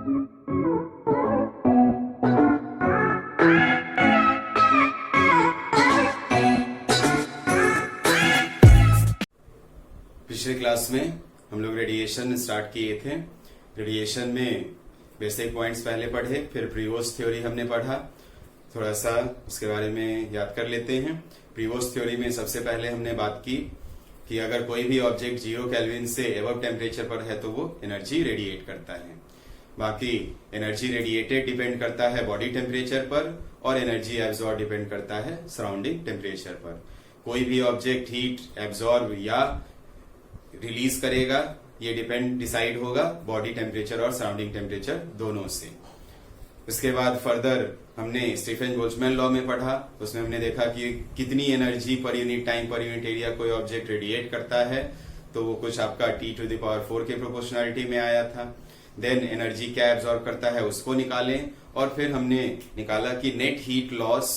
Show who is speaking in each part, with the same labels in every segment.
Speaker 1: पिछले क्लास में हम लोग रेडिएशन स्टार्ट किए थे। रेडिएशन में बेसिक पॉइंट्स पहले पढ़े, फिर प्रीवोस्ट थ्योरी हमने पढ़ा। थोड़ा सा उसके बारे में याद कर लेते हैं। प्रीवोस्ट थ्योरी में सबसे पहले हमने बात की कि अगर कोई भी ऑब्जेक्ट 0 केल्विन से एबव टेम्परेचर पर है तो वो एनर्जी रेडिएट करता है। बाकी एनर्जी रेडिएटेड डिपेंड करता है बॉडी टेम्परेचर पर और एनर्जी एब्जॉर्ब डिपेंड करता है सराउंडिंग टेम्परेचर पर। कोई भी ऑब्जेक्ट हीट एब्जॉर्ब या रिलीज करेगा ये डिसाइड होगा बॉडी टेम्परेचर और सराउंडिंग टेम्परेचर दोनों से। उसके बाद फर्दर हमने स्टीफन बोल्ट्जमैन लॉ में पढ़ा। उसमें हमने देखा कि कितनी एनर्जी पर यूनिट टाइम पर यूनिट एरिया कोई ऑब्जेक्ट रेडिएट करता है, तो वो कुछ आपका T⁴ के प्रोपोर्शनलिटी में आया था। देन एनर्जी क्या एब्जॉर्ब करता है उसको निकालें, और फिर हमने निकाला कि नेट हीट लॉस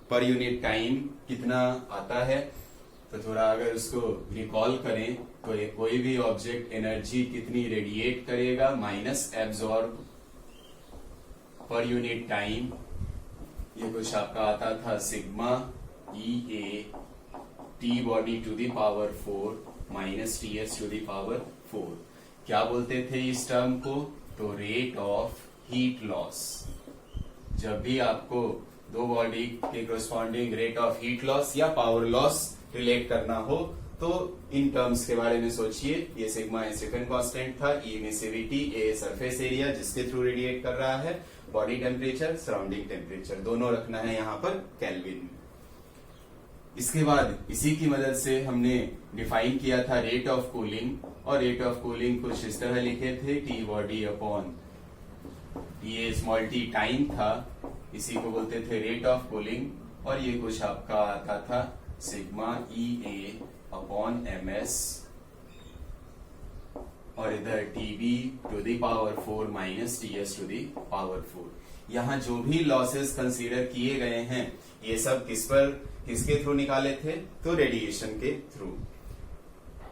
Speaker 1: पर यूनिट टाइम कितना आता है। तो थोड़ा अगर उसको रिकॉल करें तो कोई भी ऑब्जेक्ट एनर्जी कितनी रेडिएट करेगा minus absorb per unit time, ये कुछ आपका आता था sigma EA T body to the power 4 minus TS to the power 4। क्या बोलते थे इस टर्म को? तो रेट ऑफ हीट लॉस। जब भी आपको दो बॉडी के corresponding rate of heat loss या पावर लॉस रिलेट करना हो तो इन टर्म्स के बारे में सोचिए। ये सिग्मा स्टीफन कांस्टेंट था, E emissivity, A surface area जिसके थ्रू रेडिएट कर रहा है, बॉडी टेम्परेचर, सराउंडिंग टेम्परेचर दोनों रखना है यहाँ पर केल्विन। इसके बाद इसी की मदद से हमने डिफाइन किया था रेट ऑफ कूलिंग, और रेट ऑफ कूलिंग कुछ इस तरह लिखे थे T बॉडी अपॉन ये स्मॉल t टाइम था, इसी को बोलते थे रेट ऑफ कूलिंग। और ये कुछ आपका आता था सिग्मा EA अपॉन MS, और इधर TB to the power 4 minus TS to the power 4। यहाँ जो भी लॉसेस कंसीडर किए गए हैं ये सब किसके थ्रू निकाले थे? तो रेडिएशन के थ्रू।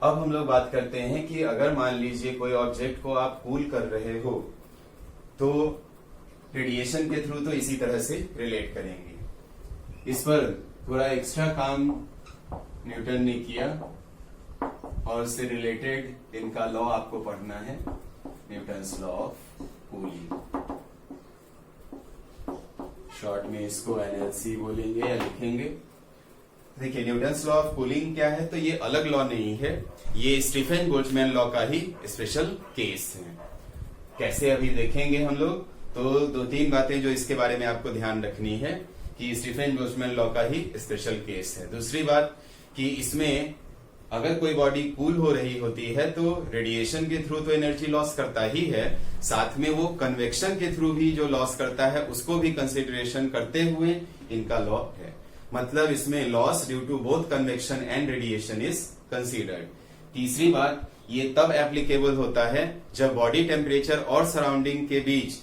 Speaker 1: अब हम लोग बात करते हैं कि अगर मान लीजिए कोई ऑब्जेक्ट को आप कूल कर रहे हो तो रेडिएशन के थ्रू तो इसी तरह से रिलेट करेंगे। इस पर थोड़ा एक्स्ट्रा काम न्यूटन ने किया और उससे रिलेटेड इनका लॉ आपको पढ़ना है, Newton's law of cooling. Short में इसको NLC बोलेंगे या लिखेंगे। देखिए न्यूटन्स लॉ ऑफ कूलिंग क्या है? तो ये अलग लॉ नहीं है, ये स्टीफन बोल्ट्जमैन लॉ का ही स्पेशल केस है। कैसे अभी देखेंगे हम लोग। तो दो तीन बातें जो इसके बारे में आपको ध्यान रखनी है कि स्टीफन बोल्ट्जमैन लॉ का ही स्पेशल केस है। दूसरी बात कि इसमें अगर कोई बॉडी कूल हो रही होती है तो रेडिएशन के थ्रू तो एनर्जी लॉस करता ही है, साथ में वो कन्वेक्शन के थ्रू भी जो लॉस करता है उसको भी कंसिडरेशन करते हुए इनका लॉ है। मतलब इसमें loss due to both convection and radiation is considered. तीसरी बात, ये तब एप्लीकेबल होता है जब बॉडी टेम्परेचर और सराउंडिंग के बीच,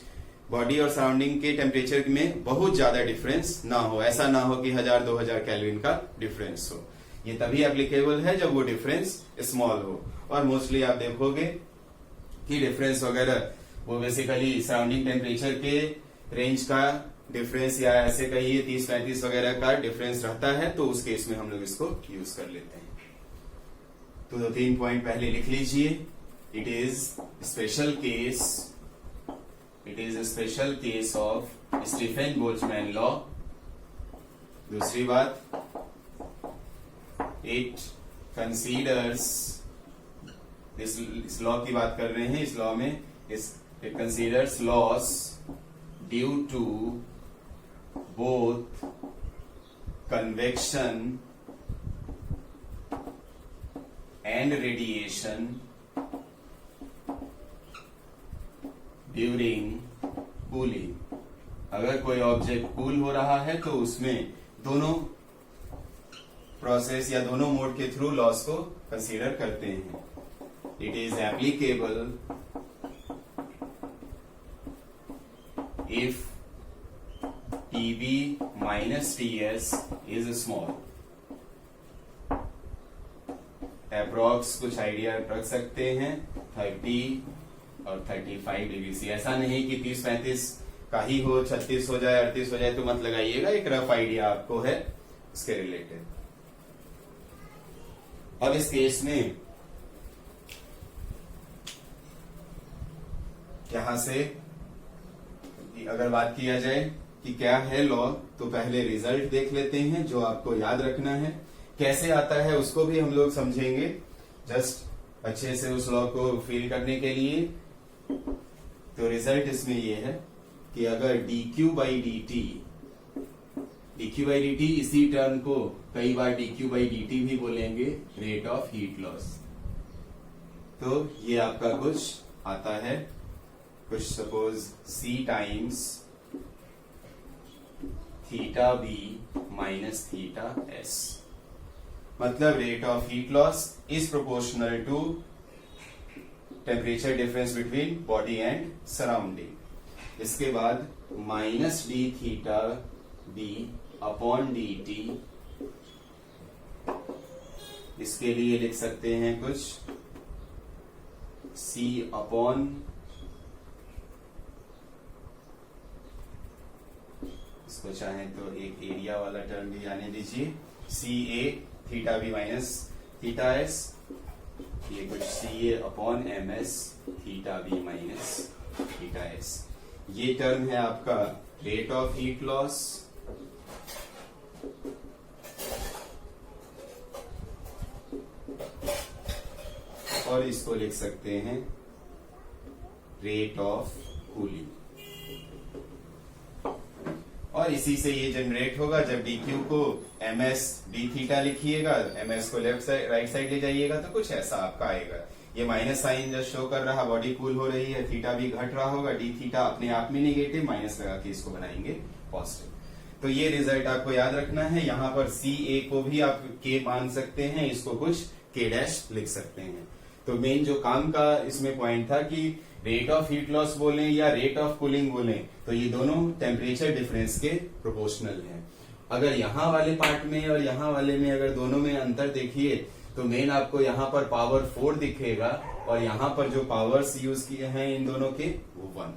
Speaker 1: बॉडी और सराउंडिंग के टेम्परेचर में बहुत ज्यादा डिफरेंस ना हो। ऐसा ना हो कि 1000-2000 केल्विन का डिफरेंस हो। ये तभी एप्लीकेबल है जब वो डिफरेंस स्मॉल हो। और मोस्टली आप देखोगे कि डिफरेंस वगैरह वो बेसिकली सराउंडिंग टेम्परेचर के रेंज का डिफरेंस या ऐसे कहिए 30-35 वगैरह का डिफरेंस रहता है, तो उस केस में हम लोग इसको यूज कर लेते हैं। तो 2-3 पॉइंट पहले लिख लीजिए। It is special case of Stefan Boltzmann law. दूसरी बात, इट कंसीडर्स, इस लॉ की बात कर रहे हैं, इस लॉ में it considers loss due to both convection and radiation during cooling. अगर कोई ऑब्जेक्ट कूल हो रहा है तो उसमें दोनों प्रोसेस या दोनों मोड के थ्रू लॉस को कंसीडर करते हैं। It is applicable if TB minus TS is small। Approx कुछ आइडिया रख सकते हैं 30 और 35 डिग्री सी। ऐसा नहीं कि 30-35 का ही हो, 36 हो जाए, 38 हो जाए तो मत लगाइएगा, एक रफ आइडिया आपको है उसके रिलेटेड। अब इस केस में यहां से अगर बात किया जाए कि क्या है लॉ, तो पहले रिजल्ट देख लेते हैं जो आपको याद रखना है। कैसे आता है उसको भी हम लोग समझेंगे, जस्ट अच्छे से उस लॉ को फील करने के लिए। तो रिजल्ट इसमें ये है कि अगर dq बाई dt, इसी टर्म को कई बार dq बाई dt भी बोलेंगे, रेट ऑफ हीट लॉस। तो ये आपका कुछ आता है, कुछ suppose c times theta B minus theta S, मतलब rate of heat loss is proportional to temperature difference between body and surrounding. इसके बाद minus D theta B upon D T, इसके लिए लिख सकते हैं कुछ c अपॉन, इसको चाहें तो एक एरिया वाला टर्म भी आने दीजिए, C A theta B minus theta S, ये कुछ सी ए upon M S theta B minus theta S. ये टर्म है आपका रेट ऑफ हीट लॉस। और इसको लिख सकते हैं रेट ऑफ कूलिंग। और इसी से ये जनरेट होगा जब dq को ms d थीटा लिखिएगा, ms को लेफ्ट साइड राइट साइड ले जाइएगा तो कुछ ऐसा आपका आएगा। ये माइनस साइन जो शो कर रहा, बॉडी कूल हो रही है, थीटा भी घट रहा होगा, d थीटा अपने आप में नेगेटिव, माइनस लगा के इसको बनाएंगे पॉजिटिव। तो ये रिजल्ट आपको याद रखना है। यहाँ पर ca को भी आप k मान सकते हैं, इसको कुछ k डैश लिख सकते हैं। तो मेन जो काम का इसमें पॉइंट था कि रेट ऑफ हीट लॉस बोलें या रेट ऑफ कूलिंग बोलें, तो ये दोनों टेम्परेचर डिफरेंस के प्रोपोर्शनल हैं। अगर यहाँ वाले पार्ट में और यहाँ वाले में अगर दोनों में अंतर देखिए तो मेन आपको यहाँ पर पावर 4 दिखेगा और यहाँ पर जो पावर्स यूज किए हैं इन दोनों के वो 1।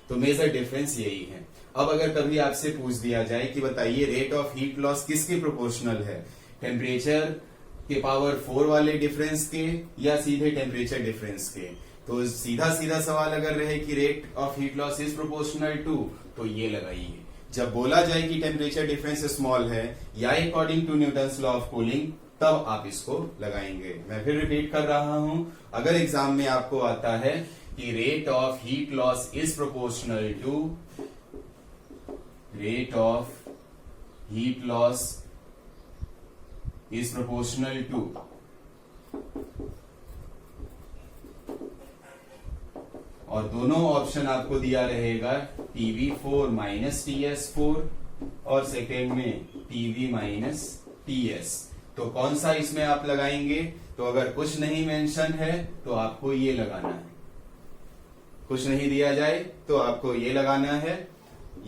Speaker 1: तो मेजर डिफरेंस यही है। अब अगर कभी आपसे पूछ दिया जाए कि बताइए रेट ऑफ हीट लॉस किसके प्रोपोर्शनल है, टेम्परेचर के पावर 4 वाले डिफरेंस के या सीधे टेम्परेचर डिफरेंस के, तो सीधा सीधा सवाल अगर रहे कि rate of heat loss is proportional to, तो ये लगाइए। जब बोला जाए कि टेम्परेचर डिफरेंस स्मॉल है या according to Newton's law of cooling, तब आप इसको लगाएंगे। मैं फिर रिपीट कर रहा हूं, अगर एग्जाम में आपको आता है कि rate of heat loss is proportional to, rate of heat loss is proportional to, और दोनों ऑप्शन आपको दिया रहेगा TV4 माइनस TS4 और सेकेंड में TV माइनस TS, तो कौन सा इसमें आप लगाएंगे? तो अगर कुछ नहीं मेंशन है तो आपको ये लगाना है, कुछ नहीं दिया जाए तो आपको ये लगाना है।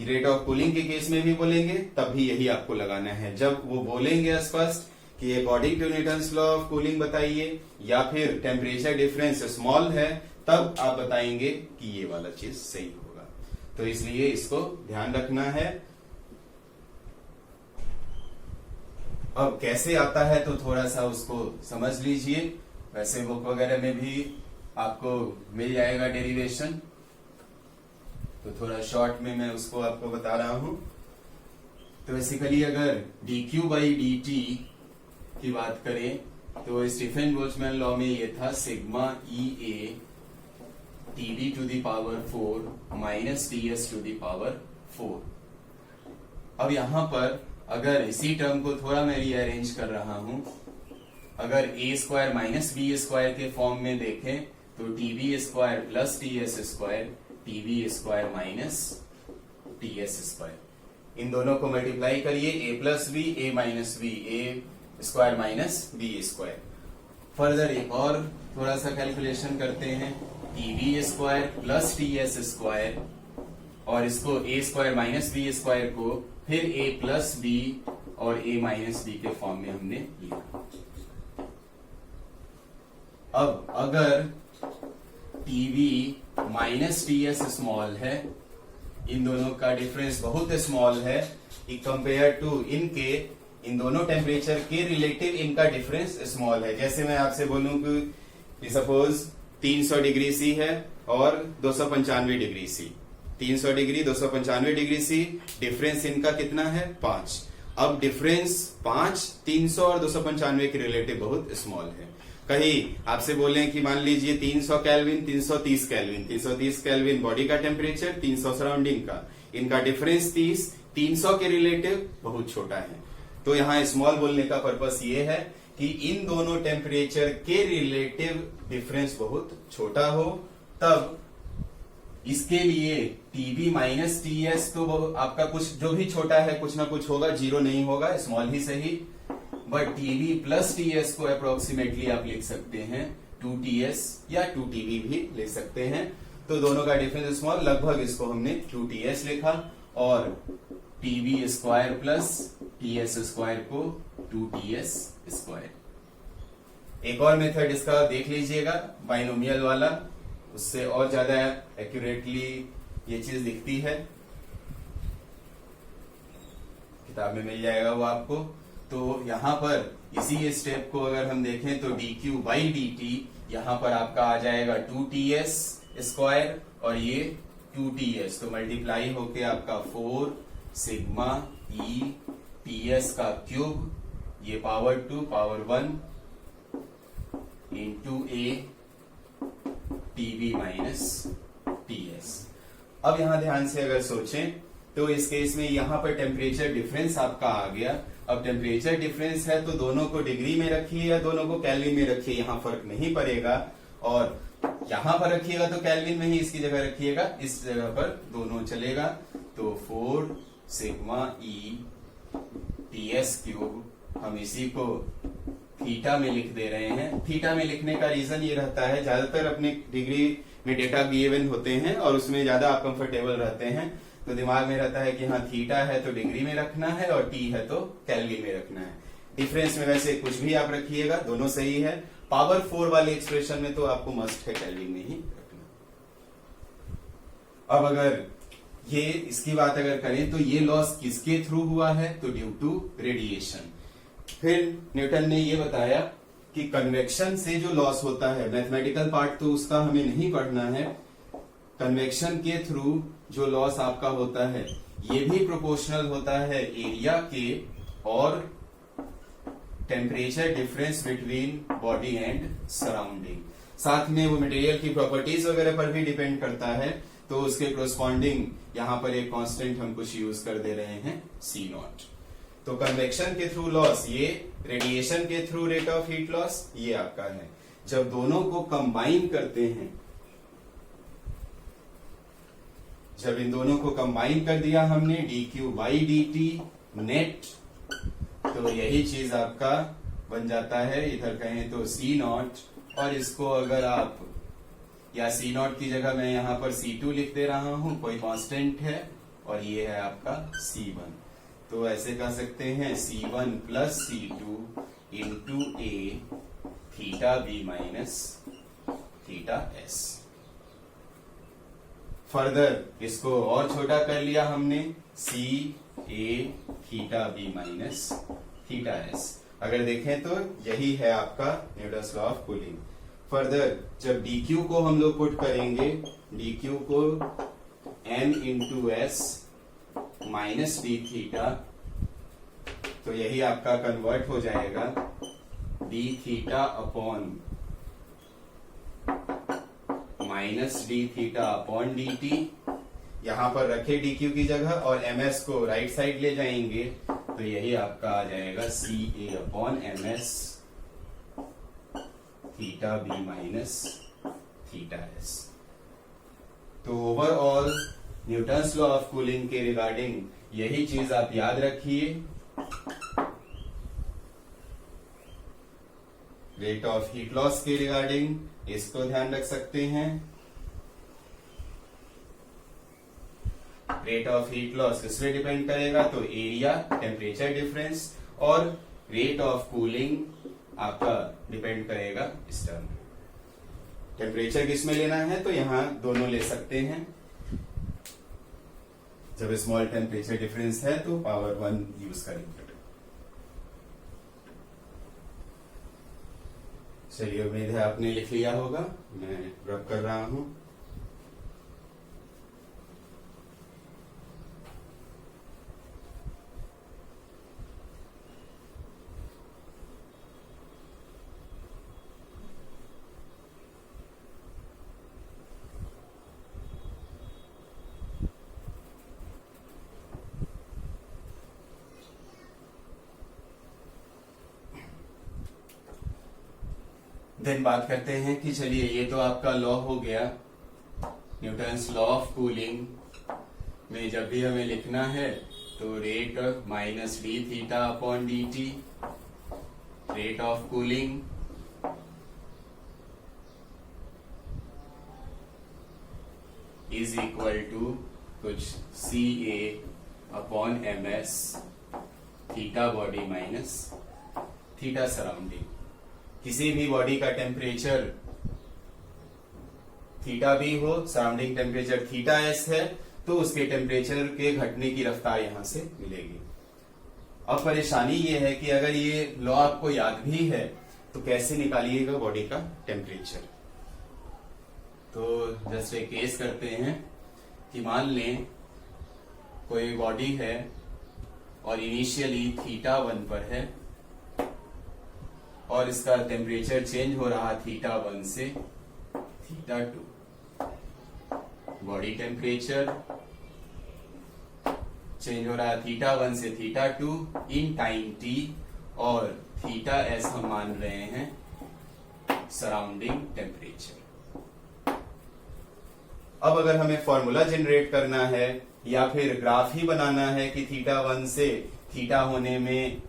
Speaker 1: रेट ऑफ कूलिंग के केस में भी बोलेंगे तब भी यही आपको लगाना है। जब वो बोलेंगे स्पष्ट कि according to Newton's law of cooling बताइए या फिर टेम्परेचर डिफरेंस स्मॉल है, तब आप बताएंगे कि ये वाला चीज सही होगा। तो इसलिए इसको ध्यान रखना है। अब कैसे आता है तो थोड़ा सा उसको समझ लीजिए, वैसे बुक वगैरह में भी आपको मिल जाएगा डेरिवेशन, तो थोड़ा शॉर्ट में मैं उसको आपको बता रहा हूं। तो बेसिकली अगर dq बाई dt की बात करें तो स्टीफन बोल्ट्जमैन लॉ में ये था sigma EA TD to the power 4 minus TS to the power 4। अब यहां पर अगर इसी टर्म को थोड़ा मैं रीअरेंज कर रहा हूं, अगर a square minus b square के फॉर्म में देखें तो TB square plus TS square TB square minus TS square, इन दोनों को मल्टीप्लाई करिए, a plus b a minus b, a square minus b square. Further एक और थोड़ा सा कैलकुलेशन करते हैं, TB square plus TS square और इसको a square minus b square को फिर a प्लस b और a माइनस b के फॉर्म में हमने लिखा। अब अगर टीवी माइनस टीएस स्मॉल है, इन दोनों का डिफरेंस बहुत स्मॉल है कंपेयर टू इनके, इन दोनों टेम्परेचर के रिलेटिव इनका डिफरेंस स्मॉल है। जैसे मैं आपसे बोलूं कि सपोज 300 डिग्री सी है और 295 degree C, 300 degree 295 degree C, difference इनका कितना है 5। अब डिफरेंस 5 300 और 295 के रिलेटिव बहुत स्मॉल है। कहीं आपसे बोले कि मान लीजिए 300 केल्विन 330 केल्विन, 330 केल्विन बॉडी का टेम्परेचर, 300 सराउंडिंग का, इनका डिफरेंस 30, 300 के रिलेटिव बहुत छोटा है। तो यहाँ स्मॉल बोलने का पर्पस ये है कि इन दोनों टेम्परेचर के रिलेटिव डिफरेंस बहुत छोटा हो, तब इसके लिए टीबी माइनस टीएस तो आपका कुछ जो भी छोटा है कुछ ना कुछ होगा, जीरो नहीं होगा, स्मॉल ही सही, बट टीबी प्लस टीएस को अप्रोक्सीमेटली आप लिख सकते हैं 2ts या 2टीबी भी लिख सकते हैं। तो दोनों का डिफरेंस स्मॉल, लगभग इसको हमने 2ts लिखा और TB square plus TS square को 2ts स्क्वायर। एक और मेथड इसका देख लीजिएगा, बाइनोमियल वाला, उससे और ज्यादा एक्यूरेटली ये चीज दिखती है, किताब में मिल जाएगा वो आपको। तो यहां पर इसी स्टेप को अगर हम देखें तो dq बाई dt यहां पर आपका आ जाएगा 2ts स्क्वायर और ये 2ts, तो मल्टीप्लाई होके आपका 4 सिग्मा e ts का क्यूब, ये power 2 power 1 into a TB minus TS. अब यहां ध्यान से अगर सोचें तो इस केस में यहां पर टेम्परेचर डिफरेंस आपका आ गया। अब टेम्परेचर डिफरेंस है तो दोनों को डिग्री में रखिए या दोनों को केल्विन में रखिए, यहां फर्क नहीं पड़ेगा, और यहां पर रखिएगा तो केल्विन में ही इसकी जगह रखिएगा, इस जगह पर दोनों चलेगा। तो 4 सिग्मा ई टीएस क्यूब, हम इसी को थीटा में लिख दे रहे हैं। थीटा में लिखने का रीजन ये रहता है, ज्यादातर अपने डिग्री में डेटा गिवन होते हैं और उसमें ज्यादा आप कंफर्टेबल रहते हैं, तो दिमाग में रहता है कि हाँ थीटा है तो डिग्री में रखना है और टी है तो केल्विन में रखना है। डिफरेंस में वैसे कुछ भी आप रखिएगा, दोनों सही है। पावर 4 वाले एक्सप्रेशन में तो आपको मस्ट है केल्विन में ही रखना। अब अगर ये इसकी बात अगर करें तो ये लॉस किसके थ्रू हुआ है, तो ड्यू टू रेडिएशन। फिर न्यूटन ने ये बताया कि कन्वेक्शन से जो लॉस होता है, मैथमेटिकल पार्ट तो उसका हमें नहीं पढ़ना है, कन्वेक्शन के थ्रू जो लॉस आपका होता है ये भी प्रोपोर्शनल होता है एरिया के और temperature difference between body and surrounding. साथ में वो मटेरियल की प्रॉपर्टीज वगैरह पर भी डिपेंड करता है, तो उसके कोरस्पॉन्डिंग यहाँ पर एक कांस्टेंट हम कुछ यूज कर दे रहे हैं C0। तो कन्वेक्शन के थ्रू लॉस ये, रेडिएशन के through rate of heat loss ये आपका है। जब दोनों को कंबाइन करते हैं, जब इन दोनों को कंबाइन कर दिया हमने dq बाई dt नेट, तो यही चीज आपका बन जाता है, इधर कहें तो C0, और इसको अगर आप या C0 की जगह मैं यहाँ पर C2 लिख दे रहा हूं, कोई कांस्टेंट है, और ये है आपका C1। तो ऐसे कह सकते हैं C1 plus C2 into A theta B minus theta S। Further इसको और छोटा कर लिया हमने, C A theta B minus theta S। अगर देखें तो यही है आपका Newton's law of cooling. Further जब dq को हम लोग पुट करेंगे, dq को n into S minus D theta, तो यही आपका कन्वर्ट हो जाएगा D theta upon minus D theta upon D T. यहां पर रखे dq की जगह और ms को राइट साइड ले जाएंगे, तो यही आपका आ जाएगा ca upon ms theta b minus theta s। तो overall Newton's law of cooling के रिगार्डिंग यही चीज आप याद रखिए, रेट ऑफ हीट लॉस के रिगार्डिंग इसको ध्यान रख सकते हैं। रेट ऑफ हीट लॉस किस पे डिपेंड करेगा, तो एरिया, टेम्परेचर डिफरेंस, और रेट ऑफ कूलिंग आपका डिपेंड करेगा इस टर्म। टेम्परेचर किस में लेना है तो यहाँ दोनों ले सकते हैं। जब स्मॉल टेम्परेचर डिफरेंस है तो पावर 1 यूज करेंगे। चलिए, उम्मीद है आपने लिख लिया होगा, मैं रब कर रहा हूं। देन बात करते हैं कि चलिए, ये तो आपका लॉ हो गया, न्यूटन्स लॉ ऑफ कूलिंग में जब भी हमें लिखना है तो rate minus D theta upon D t, rate of cooling is equal to कुछ सी ए upon M S, theta body minus theta surrounding. किसी भी बॉडी का टेम्परेचर थीटा भी हो, सराउंडिंग टेम्परेचर थीटा एस है, तो उसके टेम्परेचर के घटने की रफ्तार यहां से मिलेगी। अब परेशानी ये है कि अगर ये लॉ आपको याद भी है तो कैसे निकालिएगा बॉडी का टेम्परेचर। तो जस्ट एक केस करते हैं कि मान लें कोई बॉडी है और इनिशियली थीटा 1 पर है और इसका टेम्परेचर चेंज हो रहा थीटा 1 से थीटा 2। बॉडी टेम्परेचर चेंज हो रहा थीटा 1 से थीटा 2 इन टाइम t, और थीटा एस हम मान रहे हैं सराउंडिंग टेम्परेचर। अब अगर हमें फॉर्मूला जनरेट करना है या फिर ग्राफ ही बनाना है कि थीटा 1 से थीटा होने में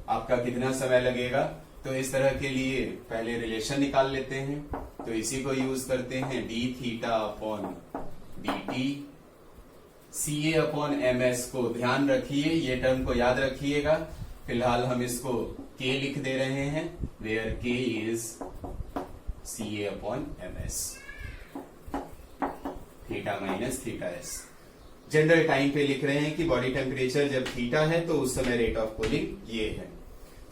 Speaker 1: आपका कितना समय लगेगा, तो इस तरह के लिए पहले रिलेशन निकाल लेते हैं। तो इसी को यूज करते हैं, d theta upon D t, c ए अपॉन एम एस को ध्यान रखिए, ये टर्म को याद रखिएगा। फिलहाल हम इसको के लिख दे रहे हैं, where K is C A upon M S, theta minus theta S. General time पे लिख रहे हैं कि बॉडी टेम्परेचर जब थीटा है तो उस समय रेट ऑफ कूलिंग ये है।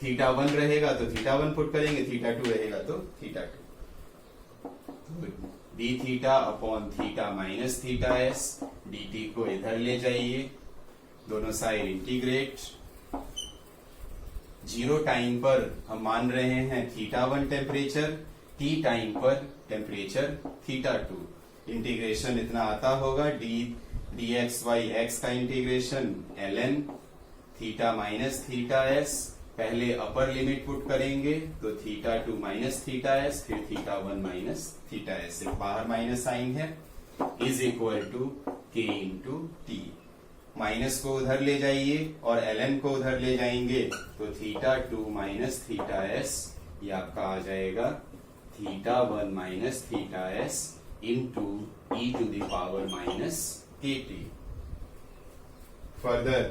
Speaker 1: थीटा 1 रहेगा तो थीटा 1 पुट करेंगे, थीटा 2 रहेगा तो theta 2। D theta upon theta minus theta S, D T को इधर ले जाइए, दोनों साइड इंटीग्रेट। 0 टाइम पर हम मान रहे हैं थीटा 1 टेम्परेचर, टी टाइम पर टेम्परेचर थीटा 2। इंटीग्रेशन इतना आता होगा, डी एक्स वाई एक्स का integration ln theta minus theta S. पहले अपर लिमिट पुट करेंगे तो थीटा 2 माइनस थीटा एस, फिर थीटा 1 माइनस थीटा एस, बाहर माइनस साइन है, इज इक्वल टू के इंटू टी। माइनस को उधर ले जाइए और ln को उधर ले जाएंगे तो थीटा 2 माइनस थीटा एस, ये आपका आ जाएगा theta 1 minus theta S into E to the power minus K T. Further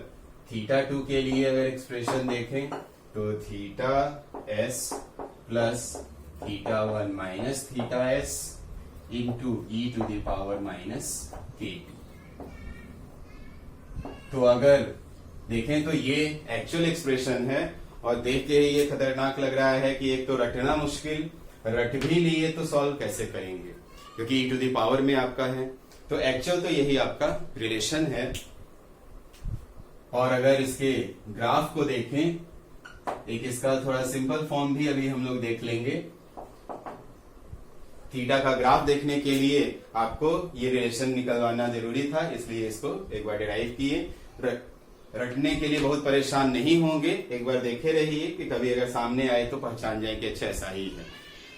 Speaker 1: theta 2 के लिए अगर एक्सप्रेशन देखें तो theta S plus theta 1 minus theta S into E to the power minus K T. तो अगर देखें तो ये एक्चुअल एक्सप्रेशन है और देख के ये खतरनाक लग रहा है कि एक तो रटना मुश्किल, रट भी लिए तो सॉल्व कैसे करेंगे, क्योंकि ई टू द पावर में आपका है। तो एक्चुअल तो यही आपका रिलेशन है। और अगर इसके ग्राफ को देखें, एक इसका थोड़ा सिंपल फॉर्म भी अभी हम लोग देख लेंगे। थीटा का ग्राफ देखने के लिए आपको ये रिलेशन निकलवाना जरूरी था, इसलिए इसको एक बार डिराइव किए। रटने के लिए बहुत परेशान नहीं होंगे, एक बार देखे रहिए कि कभी अगर सामने आए तो पहचान जाए कि अच्छा ऐसा ही है।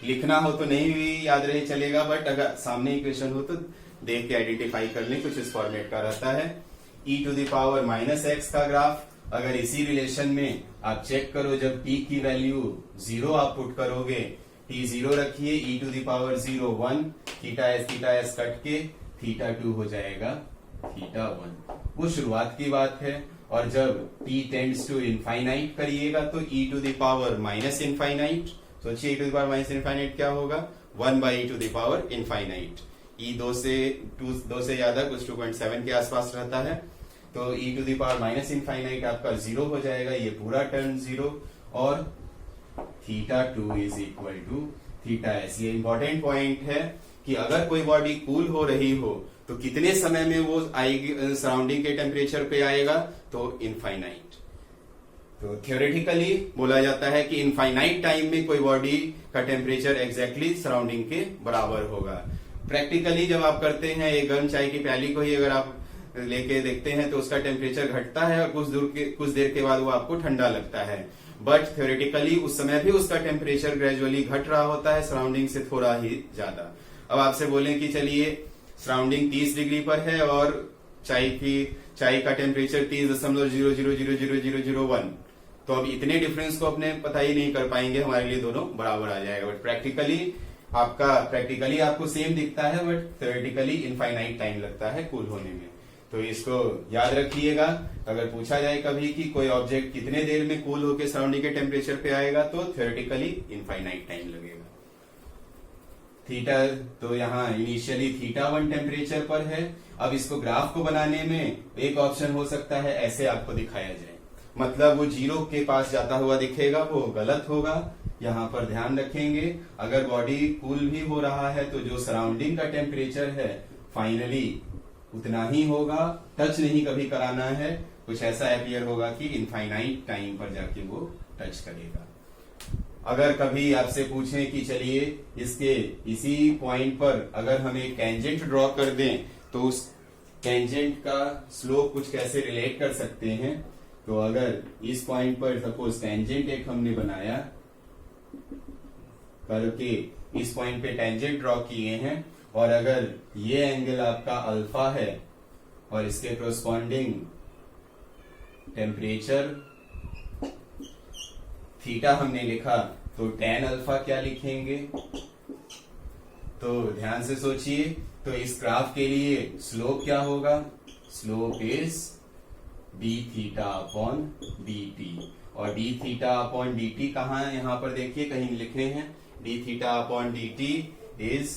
Speaker 1: लिखना हो तो नहीं भी याद रहे चलेगा, बट अगर सामने इक्वेशन हो तो देख के आइडेंटिफाई कर लें, कुछ इस फॉर्मेट का रहता है। e to the power minus X का ग्राफ, अगर इसी रिलेशन में आप चेक करो, जब t की वैल्यू 0 आप पुट करोगे, t 0 रखिए, e to the power 0 1, theta S cut के थीटा 2 हो जाएगा थीटा 1। वो शुरुआत की बात है, और जब t टेंड्स टू इनफाइनाइट करिएगा तो e to the power minus infinite, सोचिए e to the power minus infinite क्या होगा, 1 by e to the power infinite. E दो से ज्यादा कुछ 2.7 के आसपास रहता है, तो e to the power minus infinite आपका 0 हो जाएगा, ये पूरा टर्म 0, और θ2 इज इक्वल टू θs। ये इंपॉर्टेंट पॉइंट है कि अगर कोई बॉडी कूल हो रही हो तो कितने समय में वो आएगी सराउंडिंग के टेम्परेचर पे आएगा, तो इनफाइनाइट। तो थियोरेटिकली बोला जाता है कि इनफाइनाइट टाइम में कोई बॉडी का टेम्परेचर एग्जैक्टली सराउंडिंग के बराबर होगा। प्रैक्टिकली जब आप करते हैं एक गर्म चाय की प्याली को ही अगर आप लेके देखते हैं तो उसका टेम्परेचर घटता है और कुछ देर के बाद वो आपको ठंडा लगता है, बट थ्योरेटिकली उस समय भी उसका टेम्परेचर ग्रेजुअली घट रहा होता है सराउंडिंग से थोड़ा ही ज्यादा। अब आपसे बोलें कि चलिए सराउंडिंग 30 डिग्री पर है और चाय का टेम्परेचर 30.00000001, तो अब इतने डिफरेंस को अपने पता ही नहीं कर पाएंगे, हमारे लिए दोनों बराबर आ जाएगा। बट प्रैक्टिकली आपको सेम दिखता है, बट थ्योरेटिकली इनफाइनाइट टाइम लगता है कूल होने में। तो इसको याद रखिएगा, अगर पूछा जाए कभी कि कोई ऑब्जेक्ट कितने देर में कूल होकर सराउंडिंग के टेम्परेचर पे आएगा, तो थ्योरेटिकली इनफाइनाइट टाइम लगेगा। थीटा तो यहाँ इनिशियली θ1 टेम्परेचर पर है। अब इसको ग्राफ को बनाने में एक ऑप्शन हो सकता है ऐसे आपको दिखाया जाए, मतलब वो 0 के पास जाता हुआ दिखेगा, वो गलत होगा। यहाँ पर ध्यान रखेंगे, अगर बॉडी कूल भी हो रहा है तो जो सराउंडिंग का टेम्परेचर है फाइनली उतना ही होगा, टच नहीं कभी कराना है। कुछ ऐसा अपीयर होगा कि इनफाइनाइट टाइम पर जाके वो टच करेगा। अगर कभी आपसे पूछें कि चलिए इसके इसी पॉइंट पर अगर हम एक टेंजेंट ड्रॉ कर दें तो उस टेंजेंट का स्लोप कुछ कैसे रिलेट कर सकते हैं, तो अगर इस पॉइंट पर सपोज टेंजेंट एक हमने बनाया करके इस पॉइंट पे टेंजेंट ड्रॉ किए हैं, और अगर ये एंगल आपका अल्फा है और इसके कोरस्पॉन्डिंग टेम्परेचर थीटा हमने लिखा, तो tan अल्फा क्या लिखेंगे, तो ध्यान से सोचिए। तो इस ग्राफ के लिए स्लोप क्या होगा, slope is dθ upon dt, और dθ अपॉन dt कहाँ है, यहां पर देखिए कहीं लिख रहे हैं, dθ upon dt is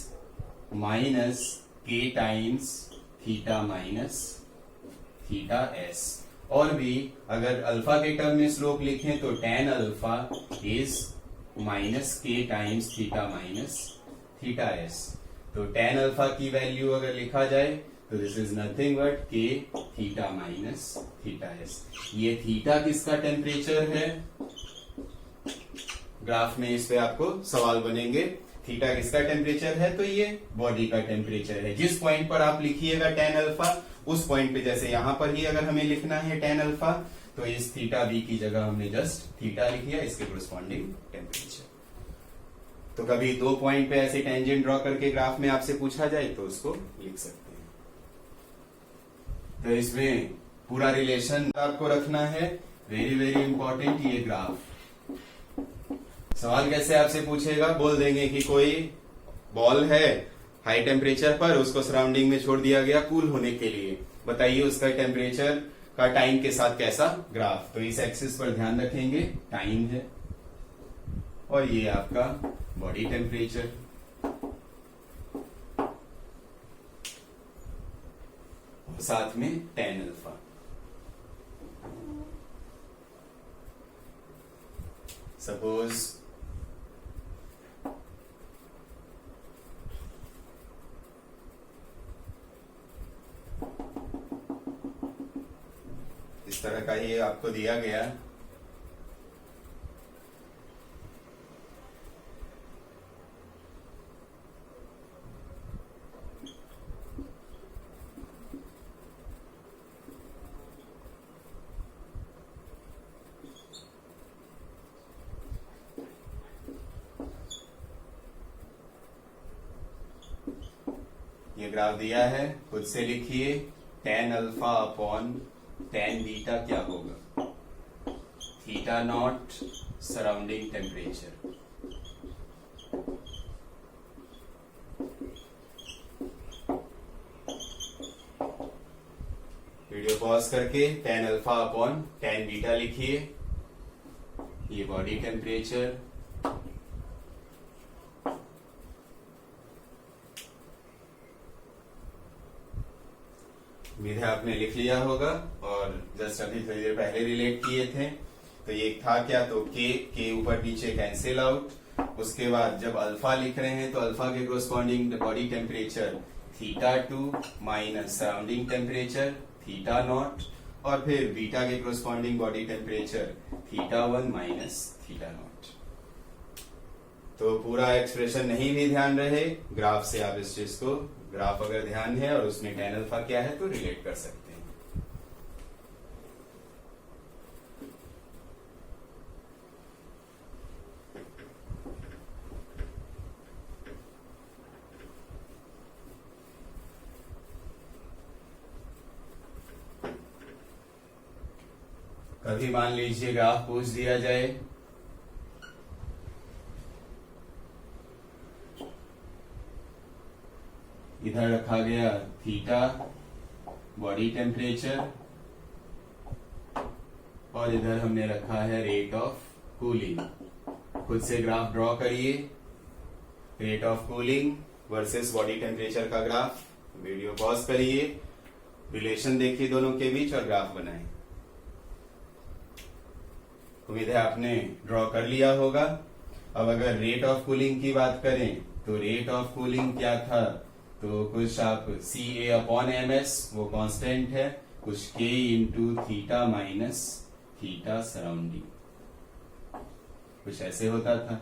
Speaker 1: minus k times theta minus theta s। और भी अगर अल्फा के टर्म में स्लोप लिखें तो tan alpha is minus k times theta minus theta s। तो tan अल्फा की वैल्यू अगर लिखा जाए तो this is nothing but k theta minus theta s। ये थीटा किसका टेम्परेचर है, ग्राफ में इस पे आपको सवाल बनेंगे, थीटा किसका टेम्परेचर है, तो ये बॉडी का टेम्परेचर है। जिस पॉइंट पर आप लिखिएगा tan अल्फा, उस पॉइंट पे जैसे यहां पर ही अगर हमें लिखना है tan अल्फा, तो इस थीटा बी की जगह हमने जस्ट थीटा लिख दिया, इसके कोरस्पॉन्डिंग टेम्परेचर। तो कभी दो पॉइंट पे ऐसे टेंजेंट ड्रॉ करके ग्राफ में आपसे पूछा जाए तो उसको लिख सकते हैं। तो इसमें पूरा रिलेशन आपको रखना है, वेरी वेरी इंपॉर्टेंट। ये ग्राफ सवाल कैसे आपसे पूछेगा, बोल देंगे कि कोई बॉल है हाई टेम्परेचर पर, उसको सराउंडिंग में छोड़ दिया गया कूल होने के लिए, बताइए उसका टेम्परेचर का टाइम के साथ कैसा ग्राफ। तो इस एक्सिस पर ध्यान रखेंगे टाइम है, और ये आपका बॉडी टेम्परेचर, साथ में tan अल्फा। सपोज इस तरह का ये आपको दिया गया, ये ग्राफ दिया है, खुद से लिखिए tan alpha upon tan beta क्या होगा, theta naught surrounding temperature. Video pause करके tan alpha upon tan beta लिखिए, ये बॉडी टेम्परेचर, विधि आपने लिख लिया होगा और जस्ट अभी थोड़ी देर पहले रिलेट किए थे। तो ये था क्या, तो के ऊपर नीचे कैंसिल आउट। उसके बाद जब अल्फा लिख रहे हैं तो अल्फा के corresponding body temperature θ2 minus surrounding temperature θ0, और फिर बीटा के कोरस्पॉन्डिंग बॉडी टेम्परेचर θ1 माइनस θ0। तो पूरा एक्सप्रेशन नहीं भी ध्यान रहे, ग्राफ से आप इस चीज को, ग्राफ अगर ध्यान है और उसमें tan अल्फा क्या है तो रिलेट कर सकते हैं। कभी मान लीजिए ग्राफ पूछ दिया जाए, इधर रखा गया थीटा बॉडी टेम्परेचर और इधर हमने रखा है रेट ऑफ कूलिंग। खुद से ग्राफ ड्रॉ करिए, rate of cooling versus body temperature का ग्राफ। वीडियो पॉज करिए, रिलेशन देखिए दोनों के बीच और ग्राफ बनाएं। उम्मीद है आपने ड्रॉ कर लिया होगा। अब अगर रेट ऑफ कूलिंग की बात करें तो रेट ऑफ कूलिंग क्या था, तो कुछ आप CA/MS वो कांस्टेंट है, कुछ K into theta minus theta surrounding, कुछ ऐसे होता था।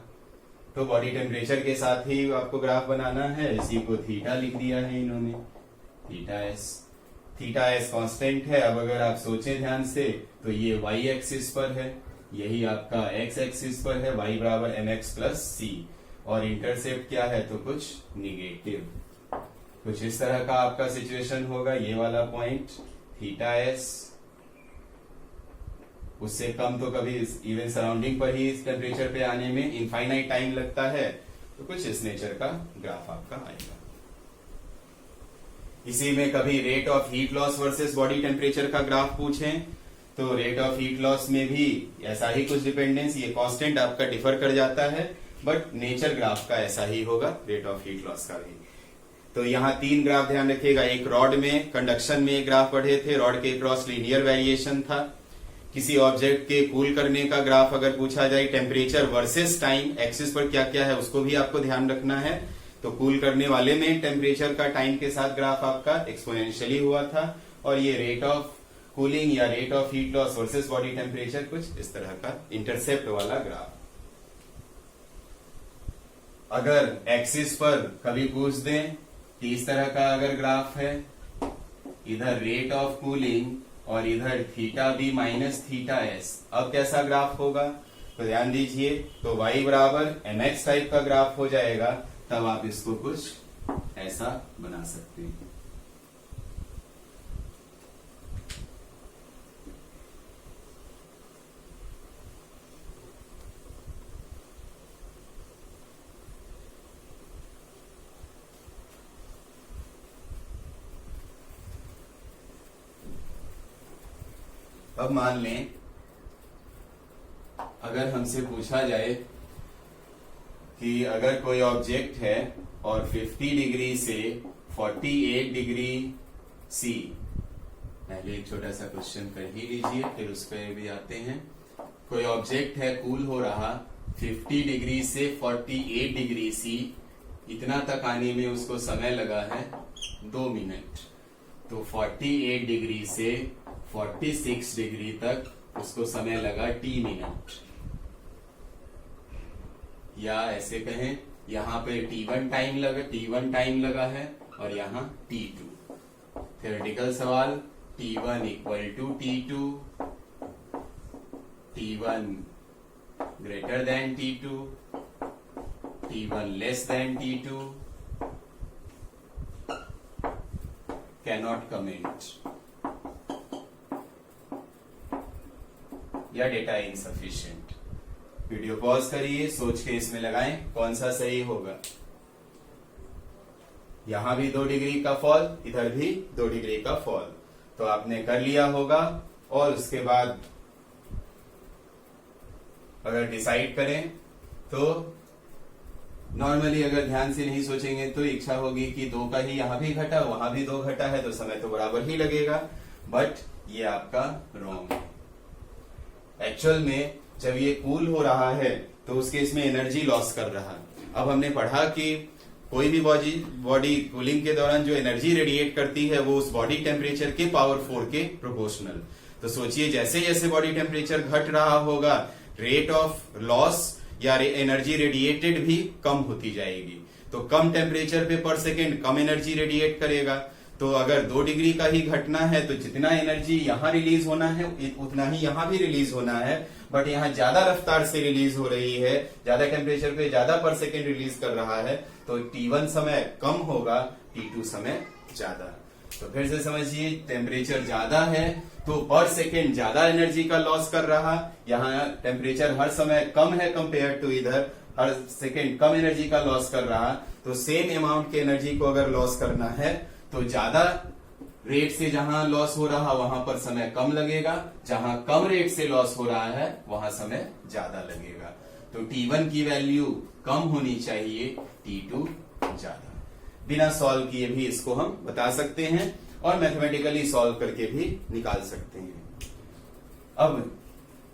Speaker 1: तो बॉडी टेम्परेचर के साथ ही आपको ग्राफ बनाना है, इसी को थीटा लिख दिया है इन्होंने, थीटा एस कांस्टेंट है। अब अगर आप सोचें ध्यान से तो ये y एक्सिस पर है, यही आपका x एक्सिस पर है, y बराबर mx प्लस सी, और इंटरसेप्ट क्या है तो कुछ निगेटिव। कुछ इस तरह का आपका सिचुएशन होगा, ये वाला पॉइंट थीटा एस, उससे कम तो कभी इवन सराउंडिंग पर ही इस टेम्परेचर पे आने में इनफाइनाइट टाइम लगता है। तो कुछ इस नेचर का ग्राफ आपका आएगा। इसी में कभी rate of heat loss versus body temperature का ग्राफ पूछें तो रेट ऑफ हीट लॉस में भी ऐसा ही कुछ डिपेंडेंस, ये कांस्टेंट आपका डिफर कर जाता है, बट नेचर ग्राफ का ऐसा ही होगा, रेट ऑफ हीट लॉस का भी। तो यहाँ 3 ग्राफ ध्यान रखिएगा। एक रॉड में कंडक्शन में एक ग्राफ पढ़े थे, रॉड के क्रॉस लीनियर वेरिएशन था। किसी ऑब्जेक्ट के कूल करने का ग्राफ अगर पूछा जाए, टेम्परेचर वर्सेस टाइम, एक्सिस पर क्या क्या है उसको भी आपको ध्यान रखना है। तो कूल करने वाले में टेम्परेचर का टाइम के साथ ग्राफ आपका एक्सपोनेंशियली हुआ था, और ये रेट ऑफ कूलिंग या rate of heat loss versus body temperature कुछ इस तरह का इंटरसेप्ट वाला ग्राफ। अगर एक्सिस पर कभी पूछ दें कि इस तरह का अगर ग्राफ है, इधर रेट ऑफ कूलिंग और इधर theta B minus theta S, अब कैसा ग्राफ होगा तो ध्यान दीजिए। तो y बराबर mx टाइप का ग्राफ हो जाएगा, तब आप इसको कुछ ऐसा बना सकते हैं। अब मान लें अगर हमसे पूछा जाए कि अगर कोई ऑब्जेक्ट है और 50 डिग्री से 48 डिग्री सी, पहले एक छोटा सा क्वेश्चन कर ही लीजिए फिर उस पर भी आते हैं। कोई ऑब्जेक्ट है, कूल हो रहा 50 डिग्री से 48 डिग्री सी, इतना तक आने में उसको समय लगा है 2 मिनट। तो 48 डिग्री से 46 डिग्री तक उसको समय लगा t मिनट, या ऐसे कहें यहाँ पे t1 टाइम लगा है और यहाँ t2। थ्योरेटिकल सवाल, t1 equal to t2, t1 greater than t2, t1 less than t2, cannot comment, या डेटा इनसफिशिएंट। वीडियो पॉज करिए, सोच के इसमें लगाएं कौन सा सही होगा। यहां भी 2 डिग्री का फॉल, इधर भी 2 डिग्री का फॉल, तो आपने कर लिया होगा। और उसके बाद अगर डिसाइड करें तो नॉर्मली अगर ध्यान से नहीं सोचेंगे तो इच्छा होगी कि 2 का ही यहाँ भी घटा वहां भी 2 घटा है तो समय तो बराबर ही लगेगा, बट ये आपका रॉन्ग है। एक्चुअल में जब ये कूल हो रहा है तो उस केस में एनर्जी लॉस कर रहा है। अब हमने पढ़ा कि कोई भी बॉडी कूलिंग के दौरान जो एनर्जी रेडिएट करती है वो उस बॉडी टेम्परेचर के पावर 4 के प्रोपोर्शनल। तो सोचिए जैसे जैसे बॉडी टेम्परेचर घट रहा होगा रेट ऑफ लॉस या एनर्जी रेडिएटेड भी कम होती जाएगी। तो कम टेम्परेचर पे पर सेकेंड कम एनर्जी रेडिएट करेगा। तो अगर 2 डिग्री का ही घटना है तो जितना एनर्जी यहाँ रिलीज होना है उतना ही यहाँ भी रिलीज होना है, बट यहाँ ज्यादा रफ्तार से रिलीज हो रही है, ज्यादा टेम्परेचर पे ज्यादा पर सेकेंड रिलीज कर रहा है, तो T1 समय कम होगा, T2 समय ज्यादा। तो फिर से समझिए टेम्परेचर ज्यादा है तो पर सेकेंड ज्यादा एनर्जी का लॉस कर रहा, यहाँ टेम्परेचर हर समय कम है कंपेयर टू इधर, हर सेकेंड कम एनर्जी का लॉस कर रहा। तो सेम अमाउंट की एनर्जी को अगर लॉस करना है तो ज्यादा रेट से जहां लॉस हो रहा वहां पर समय कम लगेगा, जहां कम रेट से लॉस हो रहा है वहां समय ज्यादा लगेगा। तो T1 की वैल्यू कम होनी चाहिए, T2 ज्यादा। बिना सॉल्व किए भी इसको हम बता सकते हैं और मैथमेटिकली सॉल्व करके भी निकाल सकते हैं। अब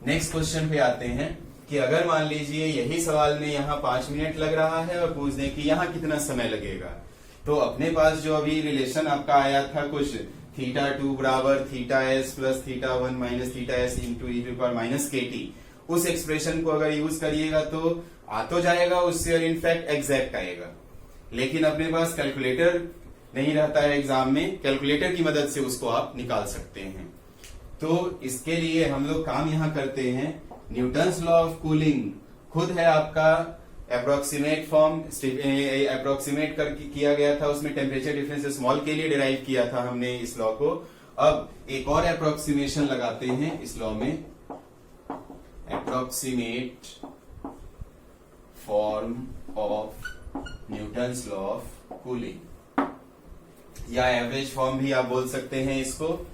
Speaker 1: नेक्स्ट क्वेश्चन पे आते हैं कि अगर मान लीजिए यही सवाल में यहाँ 5 मिनट लग रहा है और पूछ दें कि यहाँ कितना समय लगेगा, तो अपने पास जो अभी रिलेशन आपका आया था कुछ θ2 बराबर θs plus θ1 minus θs into e⁻kt, उस एक्सप्रेशन को अगर यूज करिएगा तो आ तो जाएगा उससे और इनफैक्ट एग्जैक्ट आएगा। लेकिन अपने पास कैलकुलेटर नहीं रहता है एग्जाम में, कैलकुलेटर की मदद से उसको आप निकाल सकते हैं। तो इसके लिए हम लोग काम यहाँ करते हैं, न्यूटन्स लॉ ऑफ कूलिंग खुद है आपका अप्रोक्सीमेट फॉर्म, अप्रोक्सीमेट करके किया गया था, उसमें टेम्परेचर डिफरेंस स्मॉल के लिए डिराइव किया था हमने इस लॉ को। अब एक और अप्रोक्सीमेशन लगाते हैं इस लॉ में, approximate form of Newton's law of cooling, या एवरेज फॉर्म भी आप बोल सकते हैं इसको।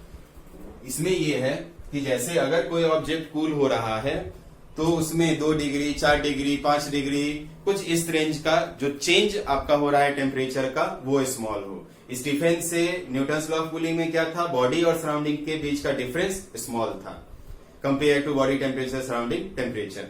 Speaker 1: इसमें यह है कि जैसे अगर कोई ऑब्जेक्ट कूल हो रहा है तो उसमें 2 डिग्री 4 डिग्री 5 डिग्री कुछ इस रेंज का जो चेंज आपका हो रहा है टेम्परेचर का वो स्मॉल हो। इस डिफरेंस से न्यूटन्स लॉ ऑफ कूलिंग में क्या था, बॉडी और सराउंडिंग के बीच का डिफरेंस स्मॉल था compare to body temperature surrounding temperature.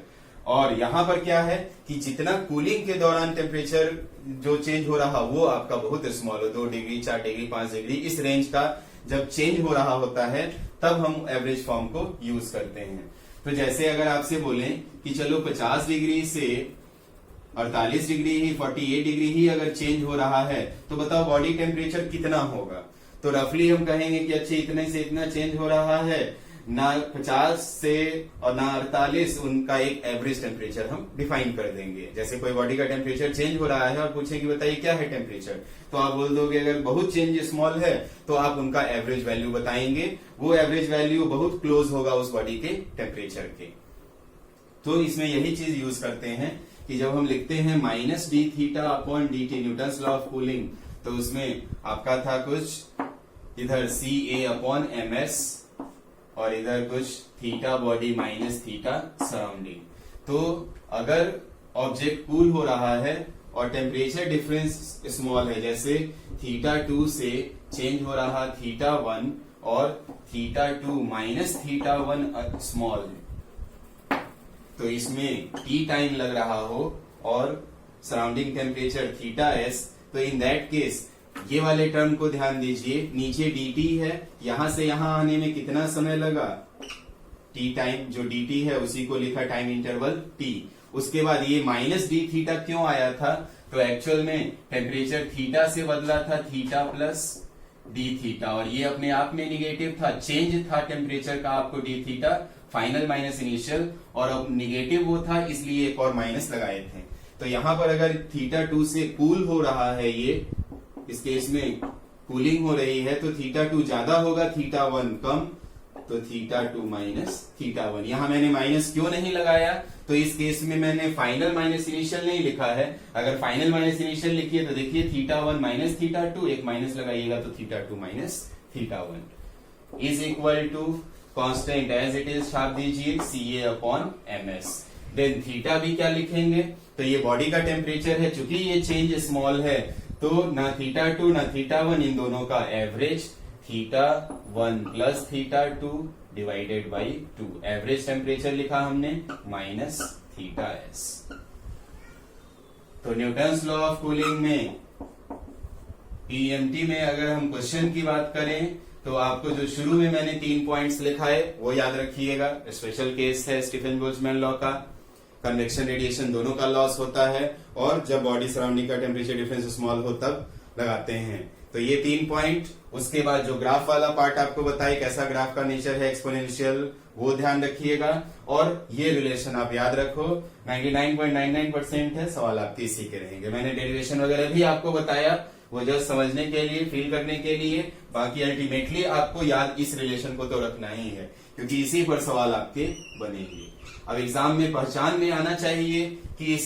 Speaker 1: और यहाँ पर क्या है कि जितना कूलिंग के दौरान टेम्परेचर जो चेंज हो रहा वो आपका बहुत स्मॉल हो, 2 डिग्री 4 डिग्री 5 डिग्री इस रेंज का जब चेंज हो रहा होता है तब हम एवरेज फॉर्म को यूज करते हैं। तो जैसे अगर आपसे बोलें कि चलो 50 डिग्री से 48 डिग्री ही 48 डिग्री ही अगर चेंज हो रहा है तो बताओ बॉडी टेम्परेचर कितना होगा। तो रफली हम कहेंगे कि अच्छे इतने से इतना चेंज हो रहा है, ना 50 से और ना 48, उनका एक एवरेज टेम्परेचर हम डिफाइन कर देंगे। जैसे कोई बॉडी का टेम्परेचर चेंज हो रहा है और पूछे कि बताइए क्या है टेम्परेचर, तो आप बोल दोगे अगर बहुत चेंज स्मॉल है तो आप उनका एवरेज वैल्यू बताएंगे, वो एवरेज वैल्यू बहुत क्लोज होगा उस बॉडी के टेम्परेचर के। तो इसमें यही चीज यूज करते हैं कि जब हम लिखते हैं -dθ/dt Newton's law of cooling, तो उसमें आपका था कुछ इधर CA/ms और इधर कुछ theta body minus theta surrounding. तो अगर ऑब्जेक्ट कूल हो रहा है और टेम्परेचर डिफरेंस स्मॉल है, जैसे θ2 से चेंज हो रहा θ1 और θ2 माइनस θ1 स्मॉल है, तो इसमें t टाइम लग रहा हो और सराउंडिंग टेम्परेचर θs, तो इन दैट केस ये वाले टर्म को ध्यान दीजिए, नीचे dt है, यहां से यहां आने में कितना समय लगा, t टाइम, जो dt है उसी को लिखा टाइम इंटरवल t। उसके बाद ये -dθ क्यों आया था, तो एक्चुअल में टेम्परेचर थीटा से बदला था थीटा प्लस dθ, और ये अपने आप में निगेटिव था, चेंज था टेम्परेचर का आपको dθ, फाइनल माइनस इनिशियल, और अब निगेटिव वो था इसलिए एक और माइनस लगाए थे। तो यहां पर अगर θ2 से कूल हो रहा है, ये इस केस में कूलिंग हो रही है, तो θ2 ज्यादा होगा θ1 कम, तो θ2 माइनस θ1। यहां मैंने माइनस क्यों नहीं लगाया, तो इस केस में मैंने फाइनल माइनस इनिशियल नहीं लिखा है। अगर फाइनल माइनस इनिशियल लिखिए तो देखिए θ1 माइनस θ2, एक माइनस लगाइएगा तो θ2 minus θ1 is equal to constant as it is छाप दीजिए CA/ms। देन थीटा भी क्या लिखेंगे, तो ये बॉडी का टेम्परेचर है, चूंकि ये चेंज स्मॉल है तो ना थीटा 2 ना थीटा 1, इन दोनों का average theta 1 plus theta 2 divided by 2, average temperature लिखा हमने माइनस थीटा एस। तो न्यूटन्स लॉ ऑफ कूलिंग में पीएमटी में अगर हम क्वेश्चन की बात करें तो आपको जो शुरू में मैंने 3 पॉइंट्स लिखा है वो याद रखिएगा। स्पेशल केस है स्टीफन बोल्ट्जमैन लॉ का, कन्वेक्शन रेडिएशन दोनों का लॉस होता है, और जब बॉडी सराउंडिंग का टेम्परेचर डिफरेंस स्मॉल हो तब लगाते हैं। तो ये 3 पॉइंट। उसके बाद जो ग्राफ वाला पार्ट आपको बताए कैसा ग्राफ का नेचर है, एक्सपोनेंशियल, वो ध्यान रखिएगा। और ये रिलेशन आप याद रखो, 99.99% है, सवाल आपके इसी के रहेंगे। मैंने डेरिवेशन वगैरह भी आपको बताया, वो जस्ट समझने के लिए, फील करने के लिए। बाकी अल्टीमेटली आपको याद इस रिलेशन को तो रखना ही है, क्योंकि इसी पर सवाल आपके बनेंगे। अब एग्जाम में पहचान में आना चाहिए कि इस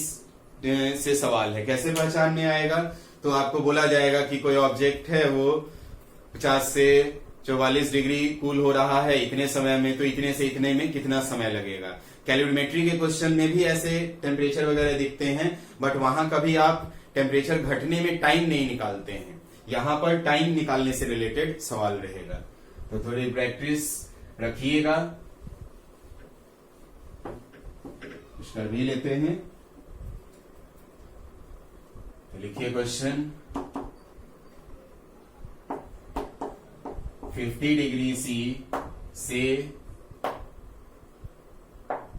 Speaker 1: से सवाल है। कैसे पहचान में आएगा, तो आपको बोला जाएगा कि कोई ऑब्जेक्ट है वो 50 से 44 डिग्री कूल हो रहा है इतने समय में, तो इतने से इतने में कितना समय लगेगा। कैलोरीमेट्री के क्वेश्चन में भी ऐसे टेम्परेचर वगैरह दिखते हैं, बट वहां कभी आप टेम्परेचर घटने में टाइम नहीं निकालते हैं, यहाँ पर टाइम निकालने से रिलेटेड सवाल रहेगा। तो थोड़ी प्रैक्टिस रखिएगा। कुछ कर भी लेते हैं, तो लिखिए क्वेश्चन। 50 डिग्री सी से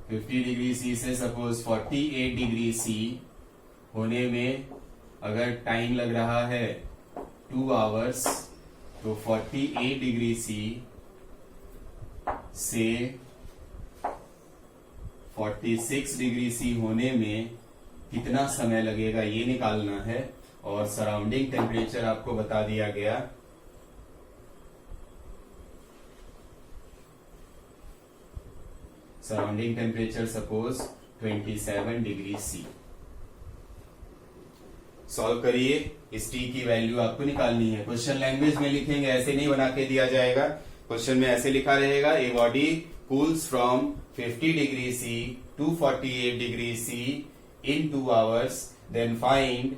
Speaker 1: 50 डिग्री सी से सपोज 48 डिग्री सी होने में अगर टाइम लग रहा है 2 आवर्स, तो 48 डिग्री सी से 46 डिग्री सी होने में कितना समय लगेगा ये निकालना है। और सराउंडिंग टेम्परेचर आपको बता दिया गया, surrounding temperature suppose 27 degree C. Solve करिए, इस टी की वैल्यू आपको निकालनी है। क्वेश्चन लैंग्वेज में लिखेंगे, ऐसे नहीं बना के दिया जाएगा। क्वेश्चन में ऐसे लिखा रहेगा, a body cools from 50 degree C to 48 degree C in 2 hours, then find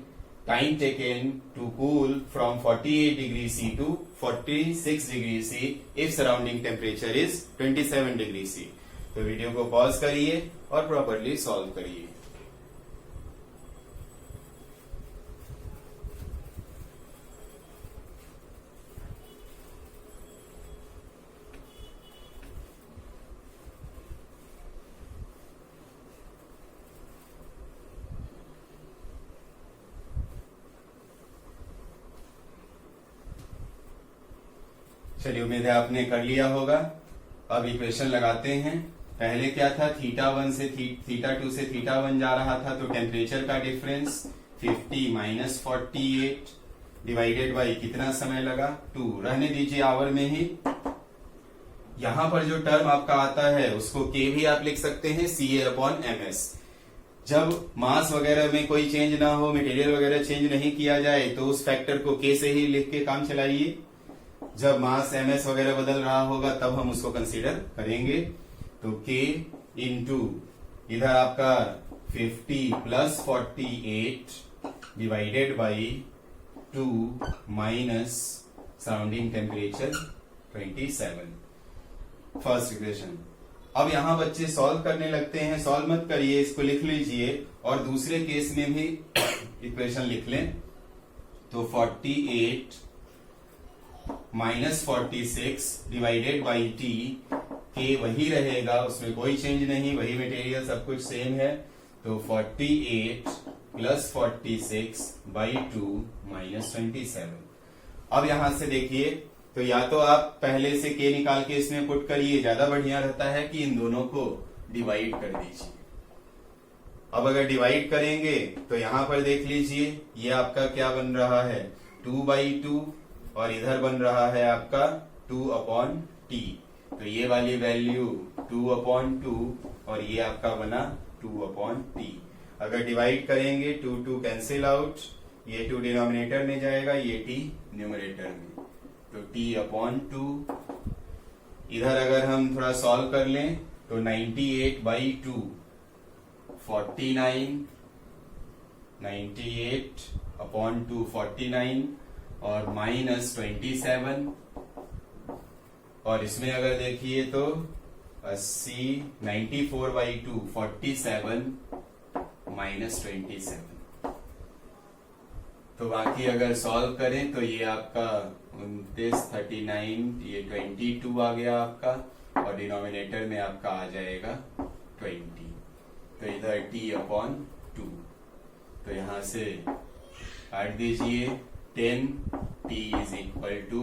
Speaker 1: time taken to cool from 48 degree C to 46 degree C if surrounding temperature is 27 degree C। तो वीडियो को pause करिए और properly solve करिए। चलिए, उम्मीद है आपने कर लिया होगा। अब इक्वेशन लगाते हैं। पहले क्या था, थीटा 1 से थीटा 2 से थीटा 1 जा रहा था, तो टेम्परेचर का डिफरेंस 50 माइनस 48 डिवाइडेड बाई कितना समय लगा 2, रहने दीजिए आवर में ही। यहां पर जो टर्म आपका आता है उसको के भी आप लिख सकते हैं, CA/MS। जब मास वगैरह में कोई चेंज ना हो, मटेरियल वगैरह चेंज नहीं किया जाए, तो उस फैक्टर को के से ही लिख के काम चलाइए। जब मास MS वगैरह बदल रहा होगा तब हम उसको कंसीडर करेंगे। तो K इंटू इधर आपका 50 plus 48 divided by 2 minus surrounding temperature 27, first equation. अब यहां बच्चे सॉल्व करने लगते हैं, सॉल्व मत करिए, इसको लिख लीजिए और दूसरे केस में भी इक्वेशन लिख लें। तो 48 माइनस 46 डिवाइडेड बाई टी, के वही रहेगा, उसमें कोई चेंज नहीं, वही मटेरियल, सब कुछ सेम है। तो 48 प्लस 46 बाई 2 माइनस 27। अब यहां से देखिए, तो या तो आप पहले से के निकाल के इसमें पुट करिए, ज्यादा बढ़िया रहता है कि इन दोनों को डिवाइड कर दीजिए। अब अगर डिवाइड करेंगे तो यहां पर देख लीजिए, ये आपका क्या बन रहा है 2/2, और इधर बन रहा है आपका 2/t। तो ये वाली वैल्यू 2/2 और ये आपका बना 2/t। अगर डिवाइड करेंगे 2 कैंसिल आउट, ये 2 डिनोमिनेटर में जाएगा, ये t न्यूमरेटर में, तो t/2। इधर अगर हम थोड़ा सॉल्व कर लें तो 98/2 49, 98 अपॉन 2 49 और माइनस 27, और इसमें अगर देखिए तो 80, 94/2 47 माइनस 27। तो बाकी अगर सॉल्व करें तो ये आपका 29, 39, ये 22 आ गया आपका, और डिनोमिनेटर में आपका आ जाएगा 20। तो इधर t/2, तो यहां से काट दीजिए 10 t is equal to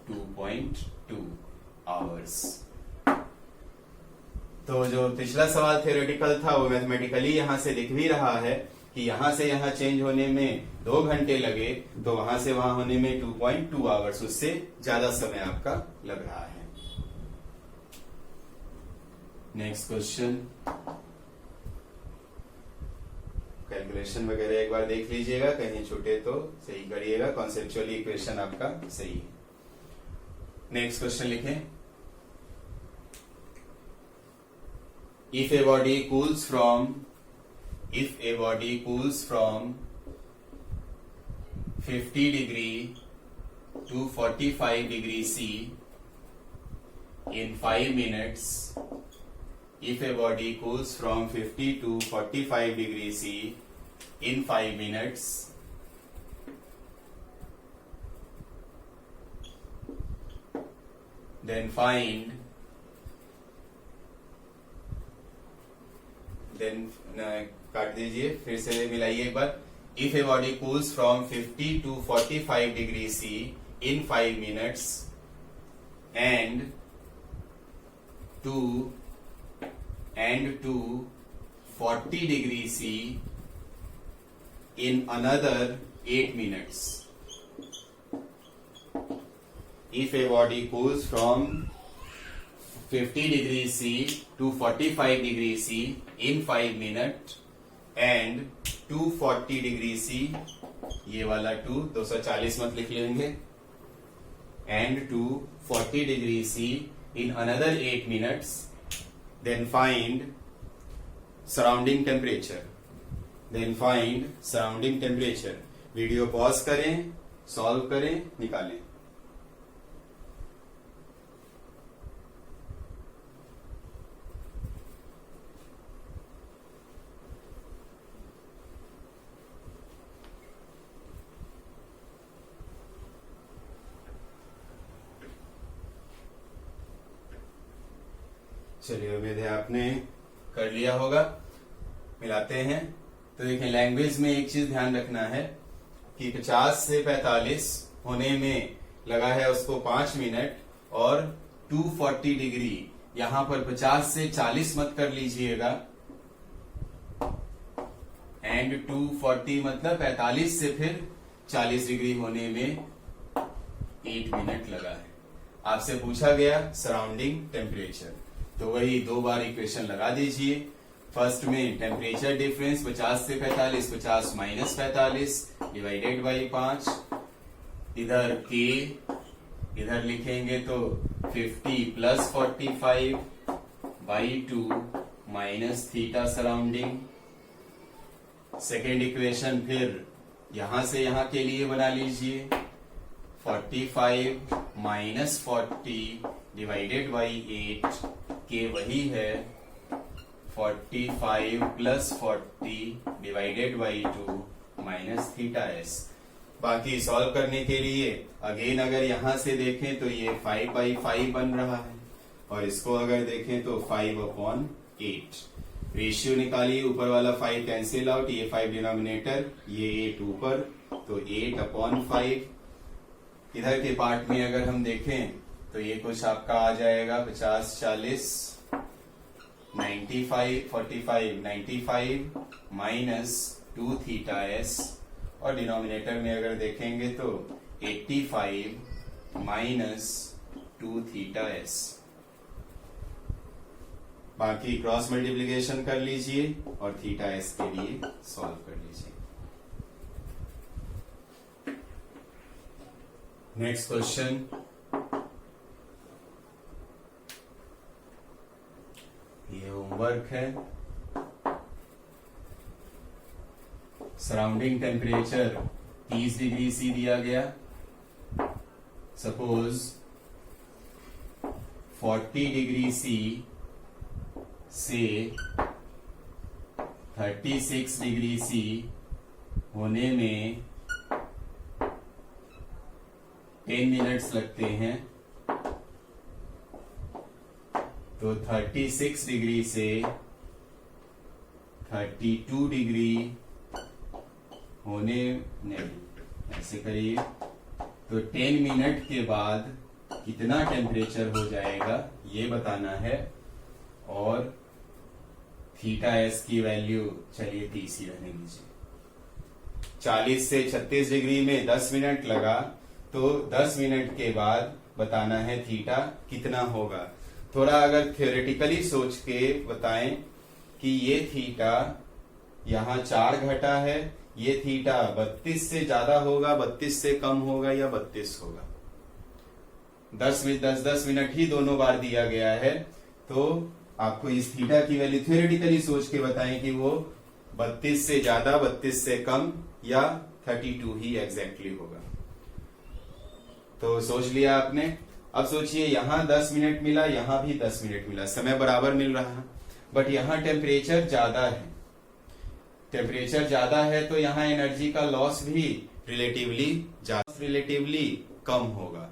Speaker 1: 2.2 hours. तो जो पिछला सवाल थ्योरेटिकल था वो मैथमेटिकली यहां से दिख भी रहा है कि यहां से यहां चेंज होने में 2 घंटे लगे, तो वहां से वहां होने में 2.2 आवर्स, उससे ज्यादा समय आपका लग रहा है। नेक्स्ट क्वेश्चन, कैलकुलेशन वगैरह एक बार देख लीजिएगा, कहीं छूटे तो सही करिएगा, कॉन्सेप्चुअली इक्वेशन आपका सही है। नेक्स्ट क्वेश्चन लिखें, if a body cools from 50 degree to 45 degree C in 5 minutes, if a body cools from 50 to 45 degree C in 5 minutes, then find काट दीजिए, फिर से मिलाइए एक बार। If a body cools from 50 to 45 degree C in 5 minutes and to 40 degree C in another 8 minutes. If a body cools from 50 degree C to 45 degree C in 5 minutes and 240 degree C, ये वाला 240 मत लिख लेंगे, and 240 degree C in another 8 minutes, then find surrounding temperature. Video pause करें, solve करें, निकालें। चलिए, उम्मीद है आपने कर लिया होगा। मिलाते हैं। तो देखिए, लैंग्वेज में एक चीज ध्यान रखना है कि 50 से 45 होने में लगा है उसको 5 मिनट, और 240 डिग्री, यहां पर 50 से 40 मत कर लीजिएगा, एंड 240 मतलब 45 से फिर 40 डिग्री होने में 8 मिनट लगा है। आपसे पूछा गया सराउंडिंग टेम्परेचर, तो वही 2 बार इक्वेशन लगा दीजिए। फर्स्ट में टेम्परेचर डिफरेंस 50 से 45, 50 माइनस 45 डिवाइडेड बाई 5, इधर के इधर लिखेंगे तो 50 plus 45 by 2 minus theta surrounding. Second equation फिर यहां से यहां के लिए बना लीजिए, 45 माइनस 40 डिवाइडेड बाई 8, के वही है 45 plus 40 divided by 2 minus theta S. बाकी सॉल्व करने के लिए अगेन अगर यहां से देखें तो ये 5/5 बन रहा है, और इसको अगर देखें तो 5/8। रेशियो निकालिए, ऊपर वाला 5 कैंसिल आउट, ये 5 डिनोमिनेटर, ये 8 ऊपर, तो 8/5। इधर के पार्ट में अगर हम देखें तो ये कुछ आपका आ जाएगा 50 40 95 45 95 माइनस 2 थीटा एस, और डिनोमिनेटर में अगर देखेंगे तो 85 माइनस 2 थीटा एस। बाकी क्रॉस मल्टीप्लीकेशन कर लीजिए और थीटा एस के लिए सॉल्व कर लीजिए। नेक्स्ट क्वेश्चन, ये होमवर्क है। सराउंडिंग टेम्परेचर 30 डिग्री सी दिया गया। सपोज 40 डिग्री सी से 36 डिग्री सी होने में 10 मिनट्स लगते हैं, तो 36 डिग्री से 32 डिग्री होने नहीं, ऐसे करिए, तो 10 मिनट के बाद कितना टेम्परेचर हो जाएगा ये बताना है। और थीटा एस की वैल्यू चलिए 30 ही रहने दीजिए। 40 से 36 डिग्री में 10 मिनट लगा, तो 10 मिनट के बाद बताना है थीटा कितना होगा। थोड़ा अगर थ्योरेटिकली सोच के बताएं कि ये थीटा यहां 4 घटा है, ये थीटा 32 से ज्यादा होगा, 32 से कम होगा या 32 होगा। 10 मिनट ही दोनों बार दिया गया है, तो आपको इस थीटा की वैल्यू थ्योरेटिकली सोच के बताएं कि वो 32 से ज्यादा, 32 से कम या 32 ही एग्जैक्टली होगा। तो सोच लिया आपने। अब सोचिए यहां 10 मिनट मिला, यहां भी 10 मिनट मिला, समय बराबर मिल रहा है, बट यहां टेम्परेचर ज्यादा है। टेम्परेचर ज्यादा है तो यहां एनर्जी का लॉस भी रिलेटिवली कम होगा।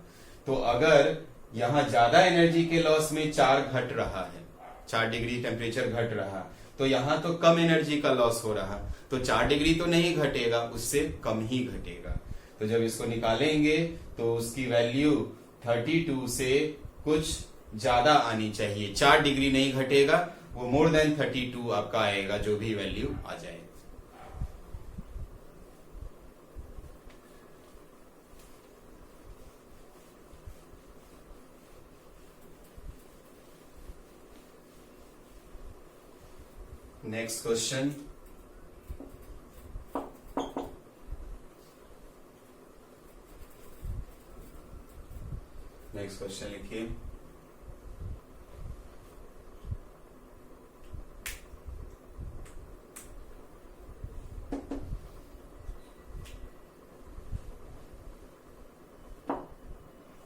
Speaker 1: तो अगर यहां ज्यादा एनर्जी के लॉस में 4 घट रहा है, 4 डिग्री टेम्परेचर घट रहा, तो यहां तो कम एनर्जी का लॉस हो रहा, तो 4 डिग्री तो नहीं घटेगा, उससे कम ही घटेगा। तो जब इसको निकालेंगे तो उसकी वैल्यू 32 से कुछ ज्यादा आनी चाहिए। 4 डिग्री नहीं घटेगा, वो मोर देन 32 आपका आएगा, जो भी वैल्यू आ जाए। नेक्स्ट क्वेश्चन, लिखिए।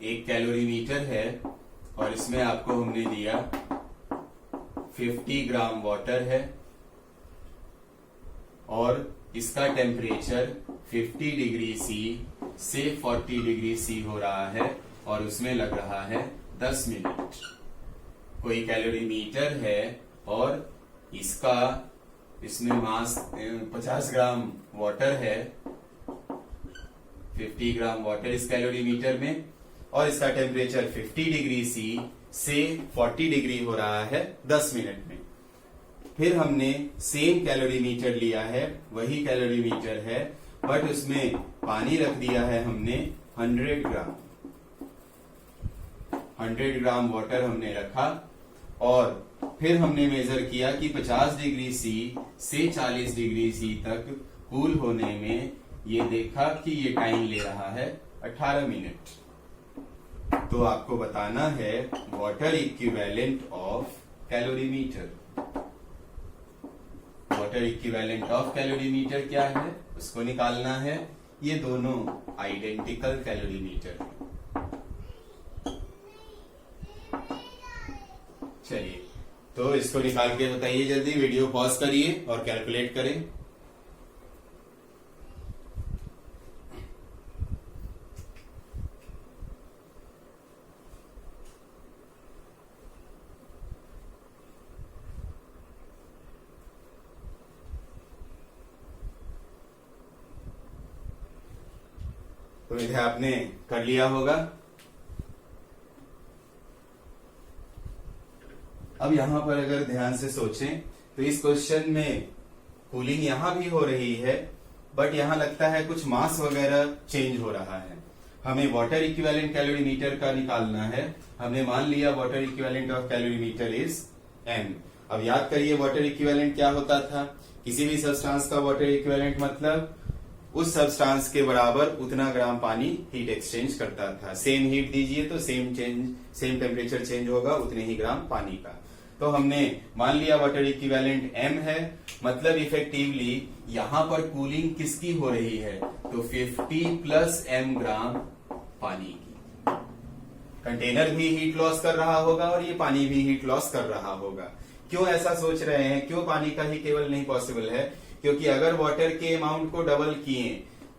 Speaker 1: एक कैलोरीमीटर है और इसमें आपको हमने दिया 50 ग्राम वाटर है और इसका टेम्परेचर 50 डिग्री सी से 40 डिग्री सी हो रहा है और उसमें लग रहा है 10 मिनट। कोई कैलोरीमीटर है और इसमें मास 50 ग्राम वाटर है, 50 ग्राम वाटर इस कैलोरीमीटर में, और इसका टेम्परेचर 50 डिग्री सी से 40 डिग्री हो रहा है 10 मिनट में। फिर हमने सेम कैलोरीमीटर लिया है, वही कैलोरीमीटर है, बट उसमें पानी रख दिया है हमने 100 ग्राम। 100 ग्राम वाटर हमने रखा और फिर हमने मेजर किया कि 50 डिग्री सी से 40 डिग्री सी तक कूल होने में ये देखा कि ये टाइम ले रहा है 18 मिनट। तो आपको बताना है water equivalent of calorimeter. Water equivalent of calorimeter क्या है, उसको निकालना है। ये दोनों आइडेंटिकल कैलोरीमीटर है। चलिए, तो इसको निकाल के बताइए जल्दी, वीडियो पॉज करिए और कैलकुलेट करें। तो इधर आपने कर लिया होगा। अब यहां पर अगर ध्यान से सोचें तो इस क्वेश्चन में कूलिंग यहां भी हो रही है, बट यहां लगता है कुछ मास वगैरह चेंज हो रहा है। हमें वाटर इक्विवेलेंट कैलोरीमीटर का निकालना है। हमने मान लिया water equivalent of calorimeter is m। अब याद करिए वाटर इक्विवेलेंट क्या होता था। किसी भी सब्सटेंस का वाटर इक्विवेलेंट मतलब उस सब्सटेंस के बराबर उतना ग्राम पानी हीट एक्सचेंज करता था। सेम हीट दीजिए तो सेम टेम्परेचर चेंज होगा उतने ही ग्राम पानी का। तो हमने मान लिया वाटर इक्विवेलेंट m है, मतलब इफेक्टिवली यहां पर कूलिंग किसकी हो रही है, तो 50 प्लस m ग्राम पानी की। कंटेनर भी हीट लॉस कर रहा होगा और ये पानी भी हीट लॉस कर रहा होगा। क्यों ऐसा सोच रहे हैं, क्यों पानी का ही केवल नहीं पॉसिबल है, क्योंकि अगर वाटर के अमाउंट को डबल किए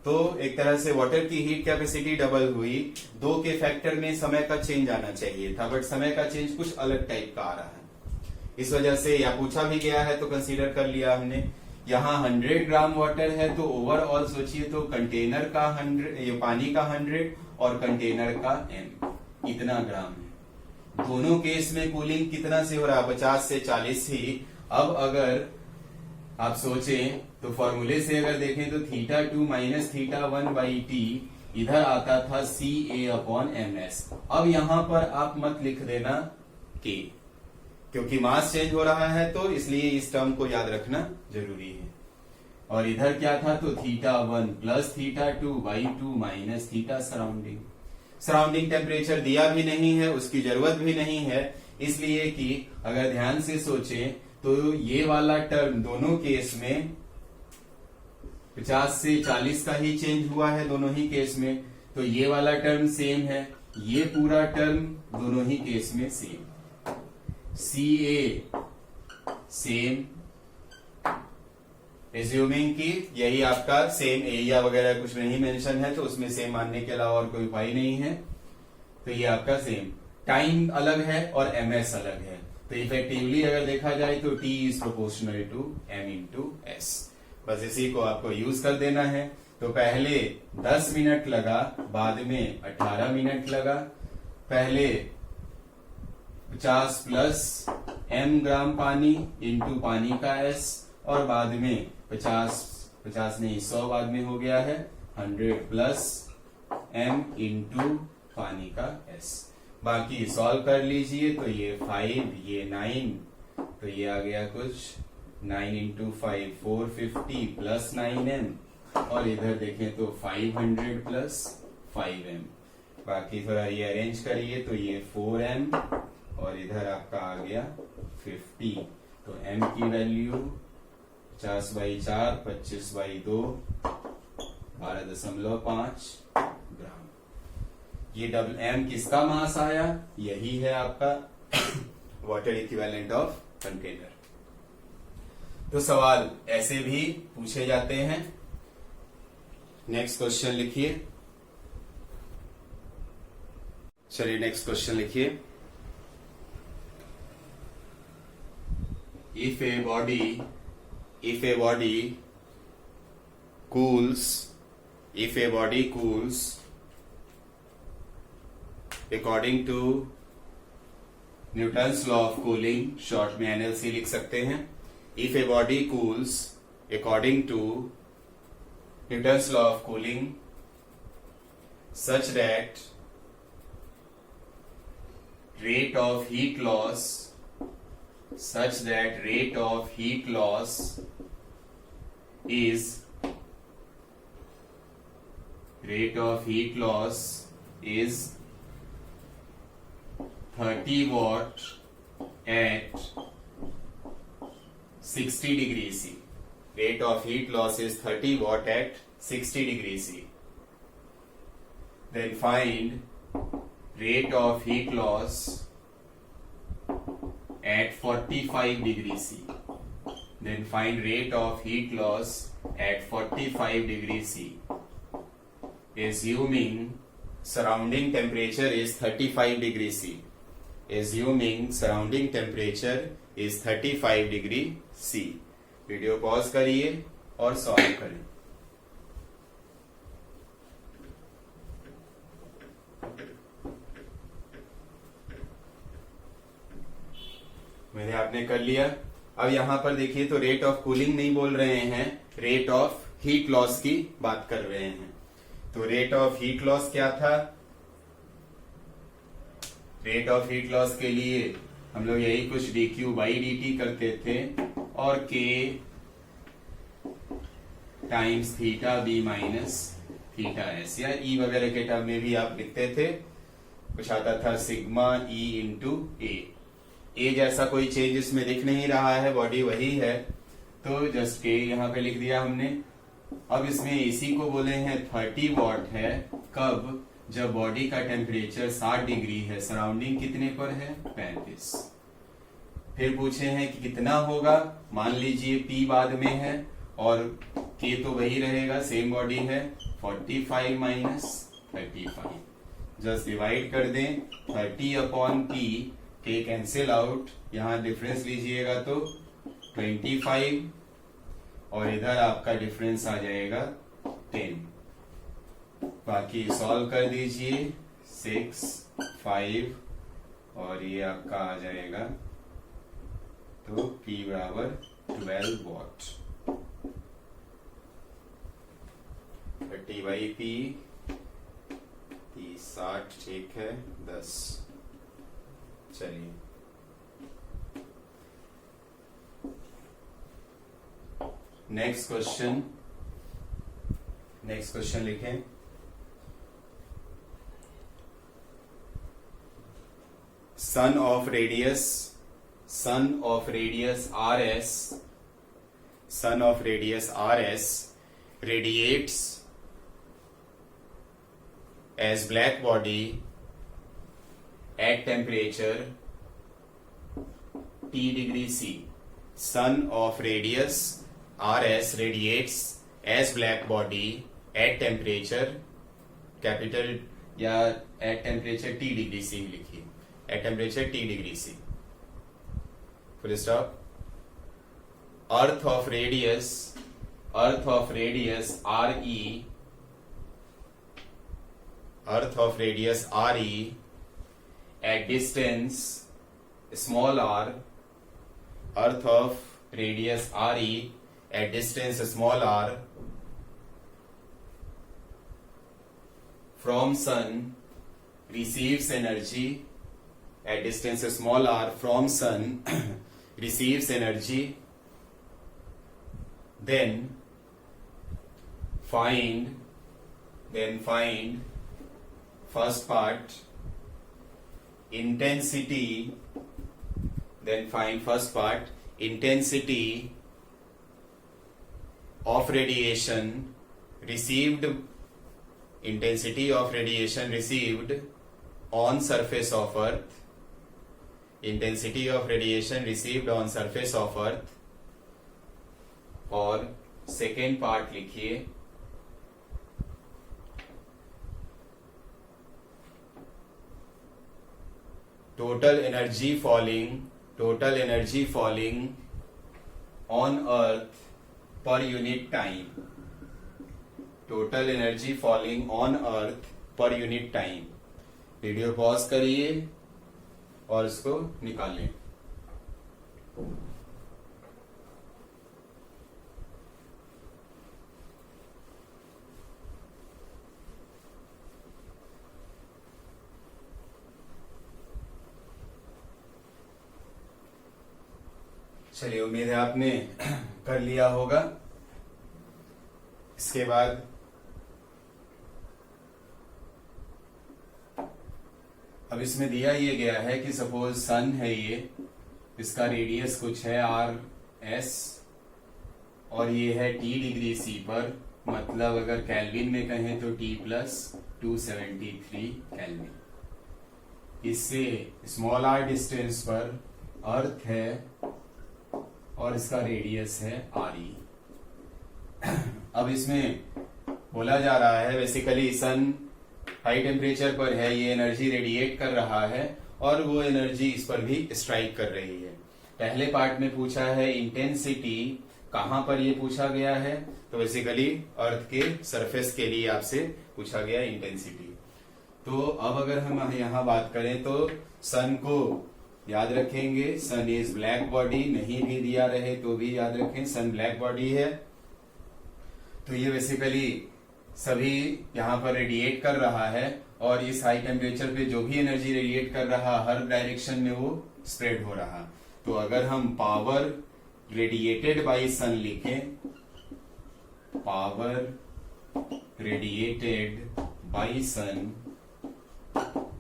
Speaker 1: तो एक तरह से वाटर की हीट कैपेसिटी डबल हुई, 2 के फैक्टर में समय का चेंज आना चाहिए था, बट समय का चेंज कुछ अलग टाइप का आ रहा है। इस वजह से या पूछा भी गया है तो कंसीडर कर लिया हमने। यहाँ 100 ग्राम वाटर है तो ओवरऑल सोचिए तो कंटेनर का 100, ये पानी का 100 और कंटेनर का m इतना ग्राम है। दोनों केस में कूलिंग कितना से हो रहा है, 50 से 40 ही। अब अगर आप सोचें तो फॉर्मूले से अगर देखें तो θ2 माइनस θ1 बाई टी इधर आता था CA/ms। अब यहां पर आप मत लिख देना K, क्योंकि मास चेंज हो रहा है तो इसलिए इस टर्म को याद रखना जरूरी है। और इधर क्या था, तो θ1 plus θ2 by 2 minus θ surrounding. Surrounding temperature दिया भी नहीं है, उसकी जरूरत भी नहीं है, इसलिए कि अगर ध्यान से सोचें तो ये वाला टर्म दोनों केस में 50 से 40 का ही चेंज हुआ है दोनों ही केस में, तो ये वाला टर्म सेम है, ये पूरा टर्म दोनों ही केस में सेम। CA सेम, एज्यूमिंग कि यही आपका सेम एरिया वगैरह कुछ नहीं मेंशन है तो उसमें सेम मानने के अलावा और कोई उपाय नहीं है, तो ये आपका सेम। टाइम अलग है और ms अलग है, तो इफेक्टिवली अगर देखा जाए तो T is proportional to m into s। बस इसी को आपको यूज कर देना है। तो पहले 10 मिनट लगा, बाद में 18 मिनट लगा। पहले 50 प्लस m ग्राम पानी इंटू पानी का s, और बाद में 50 नहीं 100 बाद में हो गया है 100 प्लस m इंटू पानी का s। बाकी सॉल्व कर लीजिए तो ये 5, ये 9, तो ये आ गया कुछ 9 इंटू 5 450 प्लस 9m, और इधर देखें तो 500 प्लस 5m। बाकी थोड़ा ये अरेंज करिए तो ये 4m और इधर आपका आ गया 50। तो m की वैल्यू 50/4 25/2 12.5 ग्राम। ये डबल m किसका मास आया, यही है आपका वाटर इक्विवेलेंट ऑफ कंटेनर। तो सवाल ऐसे भी पूछे जाते हैं। नेक्स्ट क्वेश्चन लिखिए। चलिए नेक्स्ट क्वेश्चन लिखिए। If a body cools according to Newton's law of cooling, short में NLC लिख सकते हैं। If a body cools according to Newton's law of cooling such that rate of heat loss is 30 watt at 60 degrees C. Rate of heat loss is 30 watt at 60 degrees C. Then find rate of heat loss at 45 degrees C. Then find rate of heat loss at 45 degrees C. Assuming surrounding temperature is 35 degrees C. Assuming surrounding temperature is 35 degree C. Video pause करिए और solve करें। मैंने आपने कर लिया। अब यहां पर देखिए तो रेट ऑफ कूलिंग नहीं बोल रहे हैं, रेट ऑफ हीट लॉस की बात कर रहे हैं। तो रेट ऑफ हीट लॉस क्या था, रेट ऑफ हीट लॉस के लिए हम लोग यही कुछ dQ/dt करते थे, और K times θB minus θS, या E वगैरह के टर्म में भी आप लिखते थे। कुछ आता था सिग्मा E इंटू A। ए जैसा कोई चेंज इसमें दिख नहीं रहा है, बॉडी वही है, तो जस्ट के यहाँ पे लिख दिया हमने। अब इसमें एसी को बोले हैं 30 वॉट है, कब? जब बॉडी का टेम्परेचर 60 डिग्री है, सराउंडिंग कितने पर है? 35। फिर पूछे हैं कि कितना होगा, मान लीजिए P बाद में है और K तो वही रहेगा, सेम बॉडी है, 45 माइनस 35, जस्ट डिवाइड कर दें 30 upon P, K cancel out, यहाँ डिफरेंस लीजिएगा तो 25 और इधर आपका डिफरेंस आ जाएगा 10। बाकी सॉल्व कर दीजिए, 6, 5 और ये आपका आ जाएगा, तो P बराबर 12 वॉट। 30 बाई P, 30 60, ठीक है, 10। चलिए नेक्स्ट क्वेश्चन लिखें। Son of radius RS radiates as black body at temperature T degree C. Sun of radius RS radiates as black body at temperature capital या at temperature T degree C लिखिए, at temperature T degree C, full stop. Earth of radius RE at distance small r, earth of radius RE at distance small r from sun receives energy, at distance small r from sun receives energy, then find first part intensity, of radiation received on surface of earth, और second part लिखिए total energy falling on earth per unit time, video pause करिए और इसको निकालें। चलिए, उम्मीद है आपने कर लिया होगा। इसके बाद अब इसमें दिया ये गया है कि सपोज सन है, ये इसका रेडियस कुछ है RS और ये है T डिग्री C पर, मतलब अगर केल्विन में कहें तो T प्लस 273 केल्विन। इससे स्मॉल r डिस्टेंस पर अर्थ है और इसका रेडियस है RE। अब इसमें बोला जा रहा है बेसिकली सन हाई टेम्परेचर पर है, ये एनर्जी रेडिएट कर रहा है और वो एनर्जी इस पर भी स्ट्राइक कर रही है। पहले पार्ट में पूछा है इंटेंसिटी, कहां पर ये पूछा गया है, तो बेसिकली अर्थ के सरफेस के लिए आपसे पूछा गया इंटेंसिटी। तो अब अगर हम यहाँ बात करें तो सन को याद रखेंगे, सन इज ब्लैक बॉडी, नहीं भी दिया रहे तो भी याद रखें सन ब्लैक बॉडी है। तो ये बेसिकली सभी यहाँ पर रेडिएट कर रहा है और इस हाई टेम्परेचर पे जो भी एनर्जी रेडिएट कर रहा हर डायरेक्शन में वो स्प्रेड हो रहा। तो अगर हम पावर रेडिएटेड बाय सन लिखें, पावर रेडिएटेड बाय सन,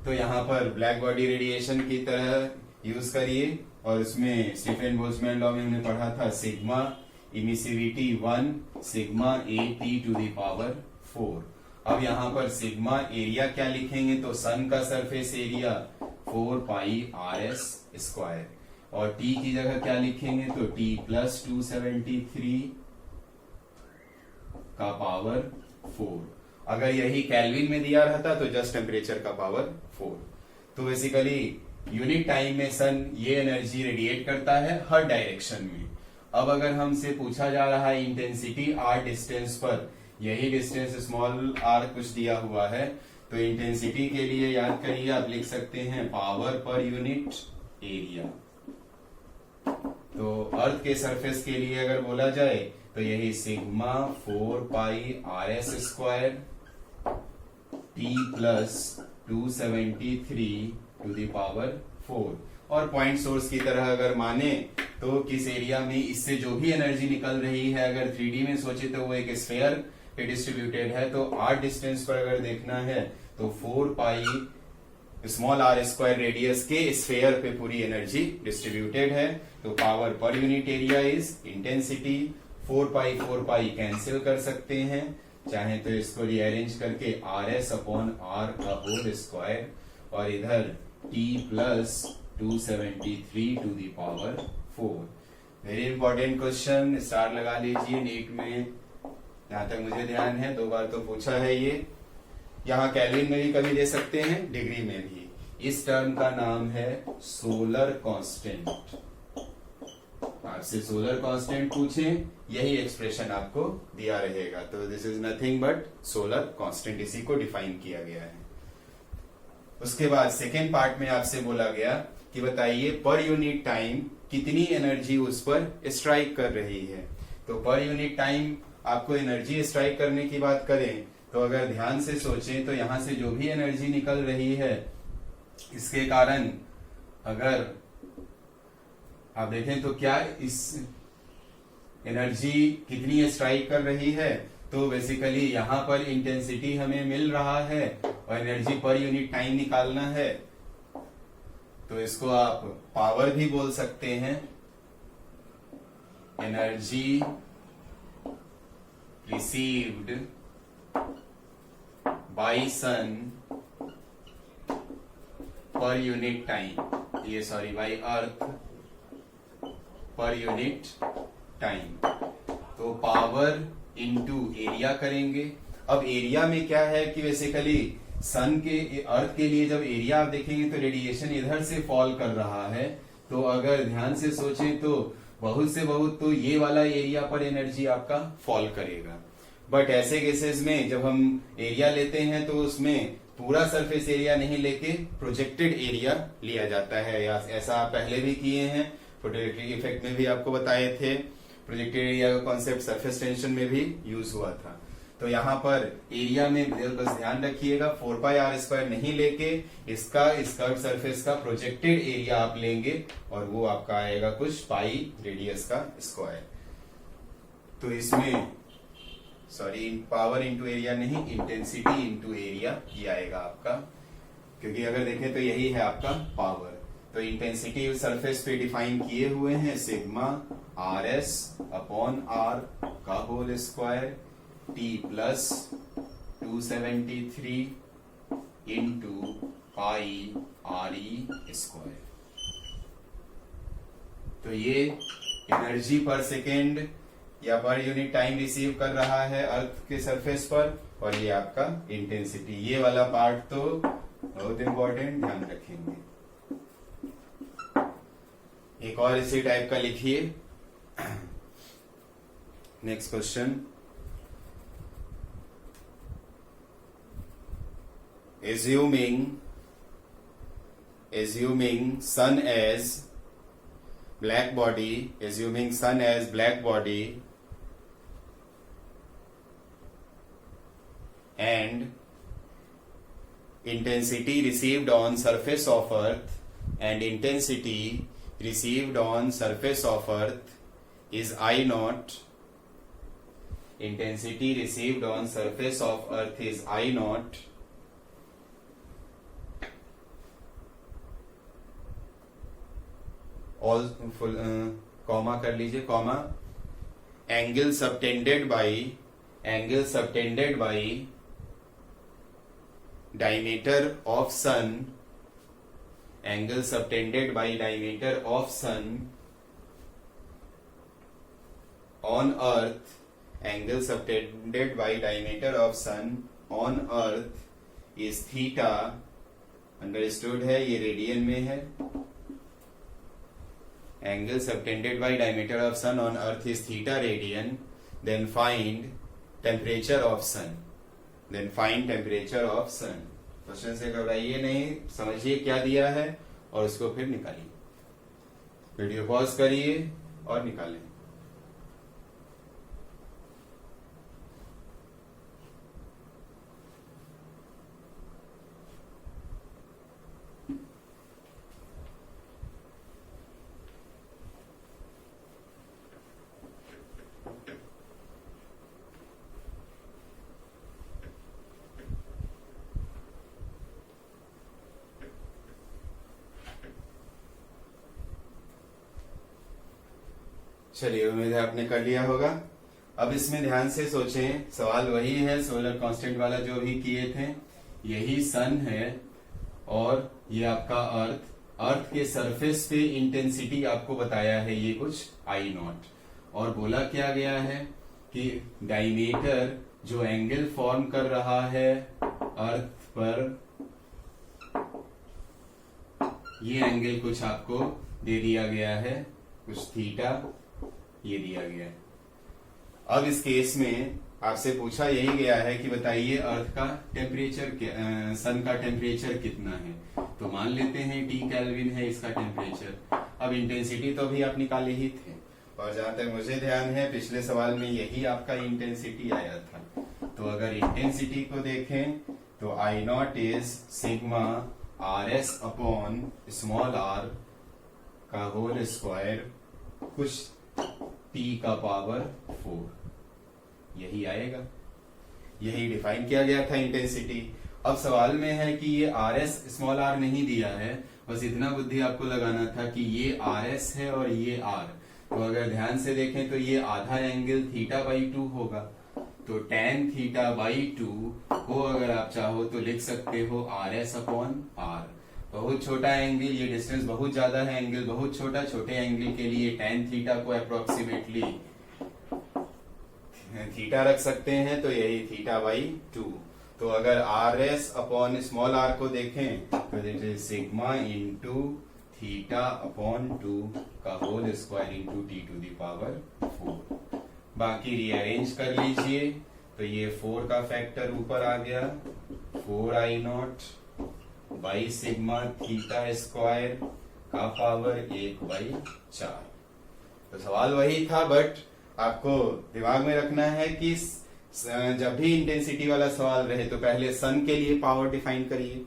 Speaker 1: तो यहाँ पर ब्लैक बॉडी रेडिएशन की तरह यूज करिए और उसमें स्टीफन बोल्ट्जमैन लॉ में हमने पढ़ा था sigma emissivity 1 sigma A T to the power 4। अब यहाँ पर सिग्मा एरिया क्या लिखेंगे तो सन का surface area 4 pi R S square और टी की जगह क्या लिखेंगे तो टी प्लस 273 का पावर 4। अगर यही केल्विन में दिया रहता तो जस्ट टेम्परेचर का पावर 4। तो बेसिकली यूनिट टाइम में सन ये एनर्जी रेडिएट करता है हर डायरेक्शन में। अब अगर हमसे पूछा जा रहा है इंटेंसिटी आर डिस्टेंस पर, यही डिस्टेंस स्मॉल आर कुछ दिया हुआ है, तो इंटेंसिटी के लिए याद करिए आप लिख सकते हैं पावर पर यूनिट एरिया। तो अर्थ के सरफेस के लिए अगर बोला जाए तो यही sigma 4 pi R S square T plus 273 to the power 4। और पॉइंट सोर्स की तरह अगर माने तो किस एरिया में इससे जो भी एनर्जी निकल रही है, अगर 3D में सोचे तो वो एक स्फीयर पे डिस्ट्रीब्यूटेड है, तो आर डिस्टेंस पर अगर देखना है तो 4 pi small r square radius के स्फीयर पे पूरी एनर्जी डिस्ट्रीब्यूटेड है। तो power per unit area is intensity. 4 pi cancel कर सकते हैं, चाहे तो इसको रीअरेंज करके आर एस अपॉन आर का होल स्क्वायर और इधर T plus 273 to the power 4। Very important question, star लगा लीजिए नीट में। जहां तक मुझे ध्यान है 2 बार तो पूछा है ये। यहाँ केल्विन में भी कभी दे सकते हैं, डिग्री में भी। इस टर्म का नाम है सोलर कांस्टेंट। आपसे सोलर कांस्टेंट पूछें, यही एक्सप्रेशन आपको दिया रहेगा। तो this is nothing but solar constant, इसी को डिफाइन किया गया है। उसके बाद सेकेंड पार्ट में आपसे बोला गया कि बताइए पर यूनिट टाइम कितनी एनर्जी उस पर स्ट्राइक कर रही है। तो पर यूनिट टाइम आपको एनर्जी स्ट्राइक करने की बात करें तो अगर ध्यान से सोचें तो यहां से जो भी एनर्जी निकल रही है, इसके कारण अगर आप देखें तो क्या इस एनर्जी कितनी स्ट्राइक कर रही है, तो बेसिकली यहां पर इंटेंसिटी हमें मिल रहा है और एनर्जी पर यूनिट टाइम निकालना है, तो इसको आप पावर भी बोल सकते हैं। Energy received by sun per unit time, ये sorry by earth per unit time. तो पावर इनटू एरिया करेंगे। अब एरिया में क्या है कि बेसिकली सन के अर्थ के लिए जब एरिया आप देखेंगे तो रेडिएशन इधर से फॉल कर रहा है, तो अगर ध्यान से सोचें तो बहुत से बहुत तो ये वाला एरिया पर एनर्जी आपका फॉल करेगा। बट ऐसे केसेस में जब हम एरिया लेते हैं तो उसमें पूरा सरफेस एरिया नहीं लेके प्रोजेक्टेड एरिया लिया जाता है, या ऐसा आप पहले भी किए हैं, फोटोइलेक्ट्रिक इफेक्ट में भी आपको बताए थे। प्रोजेक्टेड एरिया का कॉन्सेप्ट सरफेस टेंशन में भी यूज हुआ था। तो यहाँ पर एरिया में बस ध्यान रखिएगा 4 पाई आर स्क्वायर नहीं लेके इसका इस कर्व सरफेस का प्रोजेक्टेड एरिया आप लेंगे और वो आपका आएगा कुछ पाई रेडियस का स्क्वायर। तो इसमें सॉरी पावर इंटू एरिया नहीं, इंटेंसिटी इंटू एरिया ये आएगा आपका, क्योंकि अगर देखें तो यही है आपका पावर। तो इंटेंसिटी सरफेस पे डिफाइन किए हुए हैं sigma r s upon r का whole square T plus 273 into pi r e square. तो ये एनर्जी पर सेकेंड या पर यूनिट टाइम रिसीव कर रहा है अर्थ के सरफेस पर, और ये आपका इंटेंसिटी। ये वाला पार्ट तो बहुत इंपॉर्टेंट, ध्यान रखेंगे। एक और इसी टाइप का लिखिए। Next question, assuming sun as black body and intensity received on surface of earth is I naught. Intensity received on surface of earth is I naught. All full comma कर लीजिए, comma angle subtended by diameter of sun, angle subtended by diameter of sun on earth, angle subtended by diameter of sun on earth is theta, understood है, ये radian में है. Angle subtended by diameter of sun on earth is theta radian. Then find temperature of sun. Question से घबराइए नहीं, समझिए क्या दिया है और उसको फिर निकालिए. वीडियो पॉज करिए और निकालें. चलिए, उम्मीद है आपने कर लिया होगा. अब इसमें ध्यान से सोचें, सवाल वही है सोलर कांस्टेंट वाला जो भी किए थे. यही सन है और ये आपका अर्थ के सरफेस पे इंटेंसिटी आपको बताया है ये कुछ I0, और बोला क्या गया है कि डायमीटर जो एंगल फॉर्म कर रहा है अर्थ पर, ये एंगल कुछ आपको दे दिया गया है, कुछ थीटा ये दिया गया है. अब इस केस में आपसे पूछा यही गया है कि बताइए अर्थ का टेम्परेचर, सन का टेम्परेचर कितना है. तो मान लेते हैं T केल्विन है इसका टेम्परेचर. अब इंटेंसिटी तो भी आप निकाले ही थे, और जहां तक मुझे ध्यान है पिछले सवाल में यही आपका इंटेंसिटी आया था. तो अगर इंटेंसिटी को देखें तो I0 is sigma RS upon small r का होल स्क्वायर कुछ T का पावर 4, यही आएगा. यही डिफाइन किया गया था इंटेंसिटी. अब सवाल में है कि ये RS स्मॉल r नहीं दिया है, बस इतना बुद्धि आपको लगाना था कि ये RS है और ये R. तो अगर ध्यान से देखें तो ये आधा एंगल थीटा बाई 2 होगा. तो tan थीटा बाई 2 को अगर आप चाहो तो लिख सकते हो RS अपॉन R. बहुत छोटा एंगल, ये डिस्टेंस बहुत ज्यादा है, एंगल बहुत छोटा, छोटे एंगल के लिए tan थीटा को अप्रोक्सीमेटली थीटा रख सकते हैं, तो यही थीटा बाई 2. तो अगर RS अपॉन स्मॉल r को देखें तो it is sigma into theta upon 2 का whole square into T to the power 4. बाकी रीअरेंज कर लीजिए तो ये 4 का फैक्टर ऊपर आ गया, 4I0 by sigma theta square का पावर 1/4. तो सवाल वही था, बट आपको दिमाग में रखना है कि जब भी इंटेंसिटी वाला सवाल रहे तो पहले सन के लिए पावर डिफाइन करिए,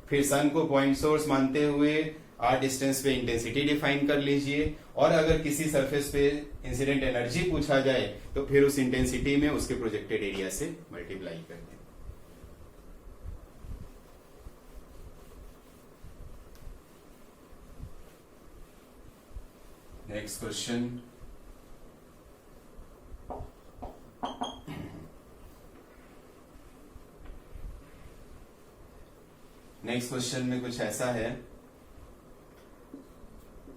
Speaker 1: फिर सन को पॉइंट सोर्स मानते हुए r डिस्टेंस पे इंटेंसिटी डिफाइन कर लीजिए, और अगर किसी सरफेस पे इंसिडेंट एनर्जी पूछा जाए तो फिर उस इंटेंसिटी में उसके प्रोजेक्टेड एरिया से मल्टीप्लाई कर दें. Next question. नेक्स्ट क्वेश्चन में कुछ ऐसा है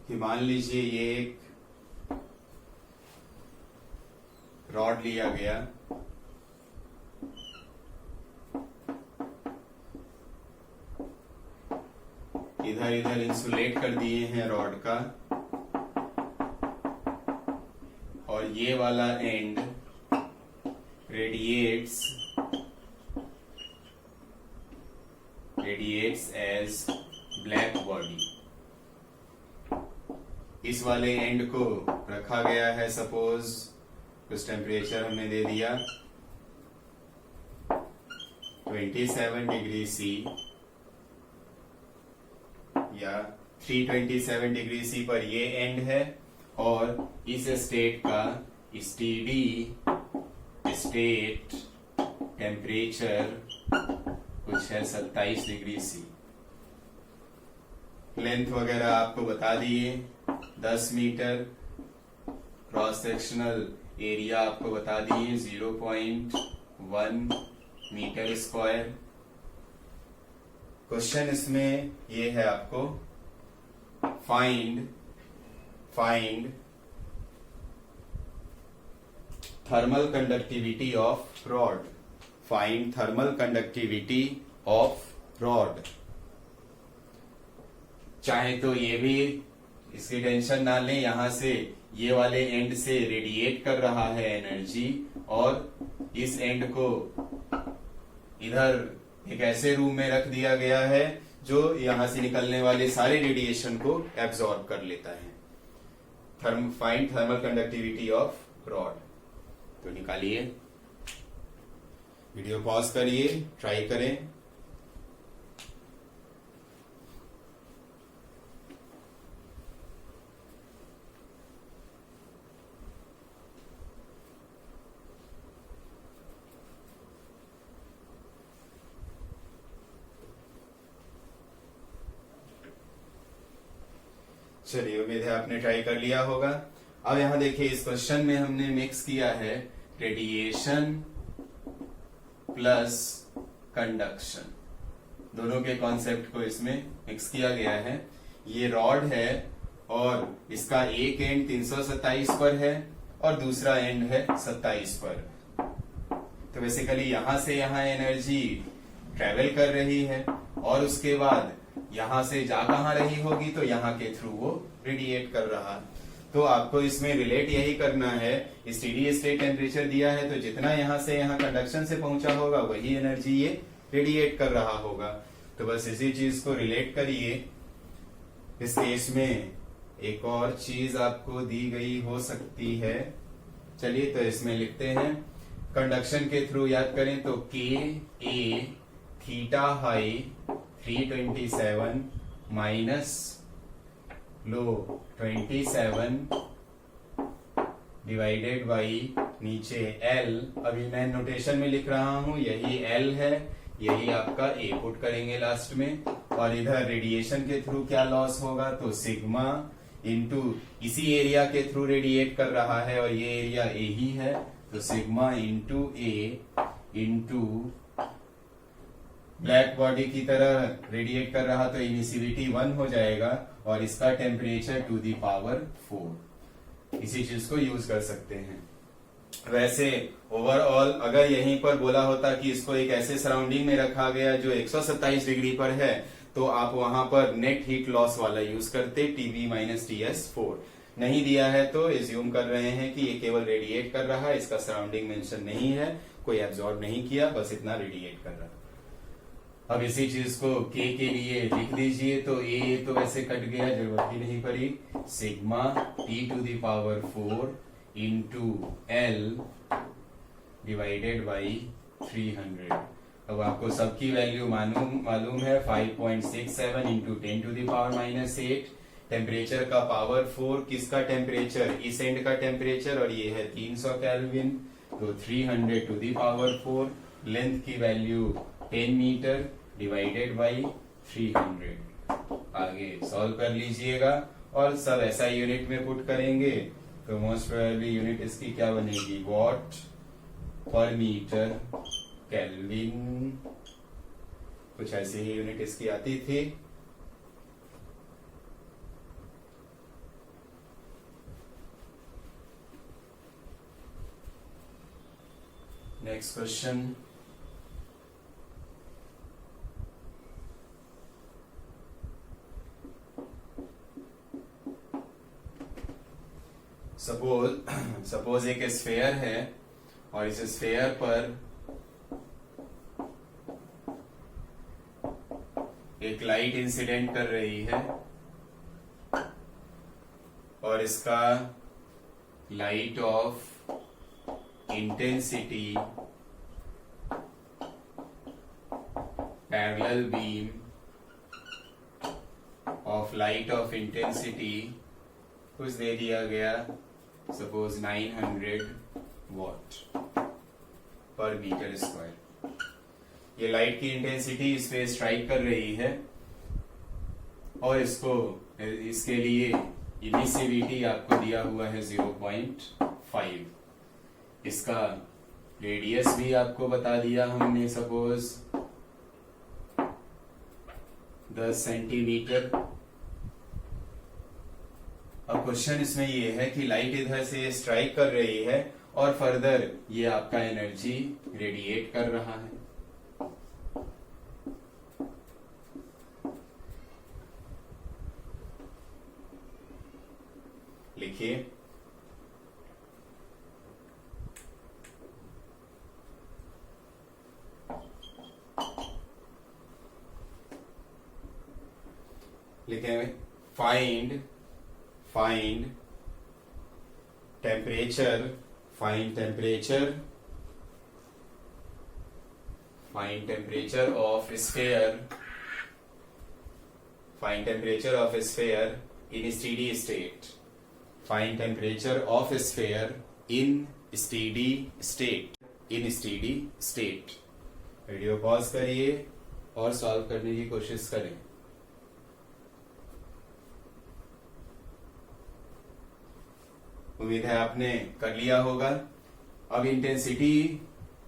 Speaker 1: कि मान लीजिए ये एक रॉड लिया गया, इधर इधर इंसुलेट कर दिए हैं रॉड का, और ये वाला end radiates as black body. इस वाले एंड को रखा गया है, सपोज कुछ टेम्परेचर हमने दे दिया 27 डिग्री C या 327 डिग्री C पर ये एंड है, और इस स्टेट का स्टेडी स्टेट टेम्परेचर कुछ है 27 डिग्री C. लेंथ वगैरह आपको बता दिए, 10 मीटर, क्रॉस सेक्शनल एरिया आपको बता दिए 0.1 मीटर स्क्वायर। क्वेश्चन इसमें ये है आपको find thermal conductivity of rod. Find thermal conductivity of rod. चाहे तो ये भी इसकी टेंशन ना लें, यहां से ये वाले एंड से रेडिएट कर रहा है एनर्जी, और इस एंड को इधर एक ऐसे रूम में रख दिया गया है जो यहां से निकलने वाले सारे रेडिएशन को एब्सॉर्ब कर लेता है। Find thermal conductivity of rod. तो निकालिए, वीडियो पॉज करिए, ट्राई करें। चलिए, उम्मीद है आपने ट्राई कर लिया होगा। अब यहां देखिए, इस क्वेश्चन में हमने मिक्स किया है रेडिएशन प्लस कंडक्शन, दोनों के कॉन्सेप्ट को इसमें मिक्स किया गया है। ये रॉड है और इसका एक एंड 327 पर है और दूसरा एंड है 27 पर। तो बेसिकली यहां से यहां एनर्जी ट्रेवल कर रही है और उसके बाद यहां से जा कहां रही होगी, तो यहां के थ्रू वो रेडिएट कर रहा। तो आपको इसमें रिलेट यही करना है, स्टेडी स्टेट टेम्परेचर दिया है तो जितना यहां से यहां कंडक्शन से पहुंचा होगा वही एनर्जी ये रेडिएट कर रहा होगा। तो बस इसी चीज को रिलेट करिए। इस केस में एक और चीज आपको दी गई हो सकती है। चलिए, तो इसमें लिखते हैं कंडक्शन के थ्रू याद करें तो k a theta high 327 minus low 27 divided by नीचे एल। अभी मैं नोटेशन में लिख रहा हूं, यही एल है, यही आपका ए पुट करेंगे लास्ट में। और इधर रेडिएशन के थ्रू क्या लॉस होगा, तो सिग्मा इंटू इसी एरिया के थ्रू रेडिएट कर रहा है और ये एरिया ए ही है, तो सिग्मा इंटू ए इंटू ब्लैक बॉडी की तरह रेडिएट कर रहा तो इमिसिविटी 1 हो जाएगा और इसका टेम्परेचर टू दी पावर 4। इसी चीज को यूज कर सकते हैं। वैसे ओवरऑल अगर यहीं पर बोला होता कि इसको एक ऐसे सराउंडिंग में रखा गया जो 127 डिग्री पर है, तो आप वहां पर नेट हीट लॉस वाला यूज करते, TB माइनस TS4। नहीं दिया है तो एज्यूम कर रहे हैं कि ये केवल रेडिएट कर रहा है, इसका सराउंडिंग मेंशन नहीं है, कोई एब्जॉर्ब नहीं किया, बस इतना रेडिएट कर रहा है। अब इसी चीज को के लिए लिख दीजिए, तो ए तो वैसे कट गया, जरूरत ही नहीं पड़ी। Sigma T to the power 4 into L divided by 300। अब आपको सबकी वैल्यू मालूम है 5.67 into 10 to the power minus 8। Temperature का पावर 4, किसका टेम्परेचर, इस एंड का टेम्परेचर, और ये है 300 केल्विन, तो 300 टू दी पावर 4। लेंथ की वैल्यू 10 मीटर डिवाइडेड बाई 300। आगे सॉल्व कर लीजिएगा और सब ऐसा यूनिट में पुट करेंगे तो मोस्ट प्रोबेबली यूनिट इसकी क्या बनेगी, वॉट पर मीटर केल्विन, कुछ ऐसी ही यूनिट इसकी आती थी। नेक्स्ट क्वेश्चन, सपोज एक स्फेयर है और इस स्फेयर पर एक लाइट इंसिडेंट कर रही है और इसका light of intensity parallel beam of light of intensity कुछ दे दिया गया, सपोज 900 वॉट पर मीटर स्क्वायर। ये लाइट की इंटेंसिटी इस पे स्ट्राइक कर रही है और इसके लिए इमिसिविटी आपको दिया हुआ है 0.5, इसका रेडियस भी आपको बता दिया हमने, सपोज 10 सेंटीमीटर। अब क्वेश्चन इसमें ये है कि लाइट इधर से स्ट्राइक कर रही है और फर्दर ये आपका एनर्जी रेडिएट कर रहा है। लिखिए, लिखें find temperature of sphere in steady state. Find temperature of sphere in steady state. Video pause करिए और सॉल्व करने की कोशिश करें। उम्मीद है आपने कर लिया होगा। अब इंटेंसिटी,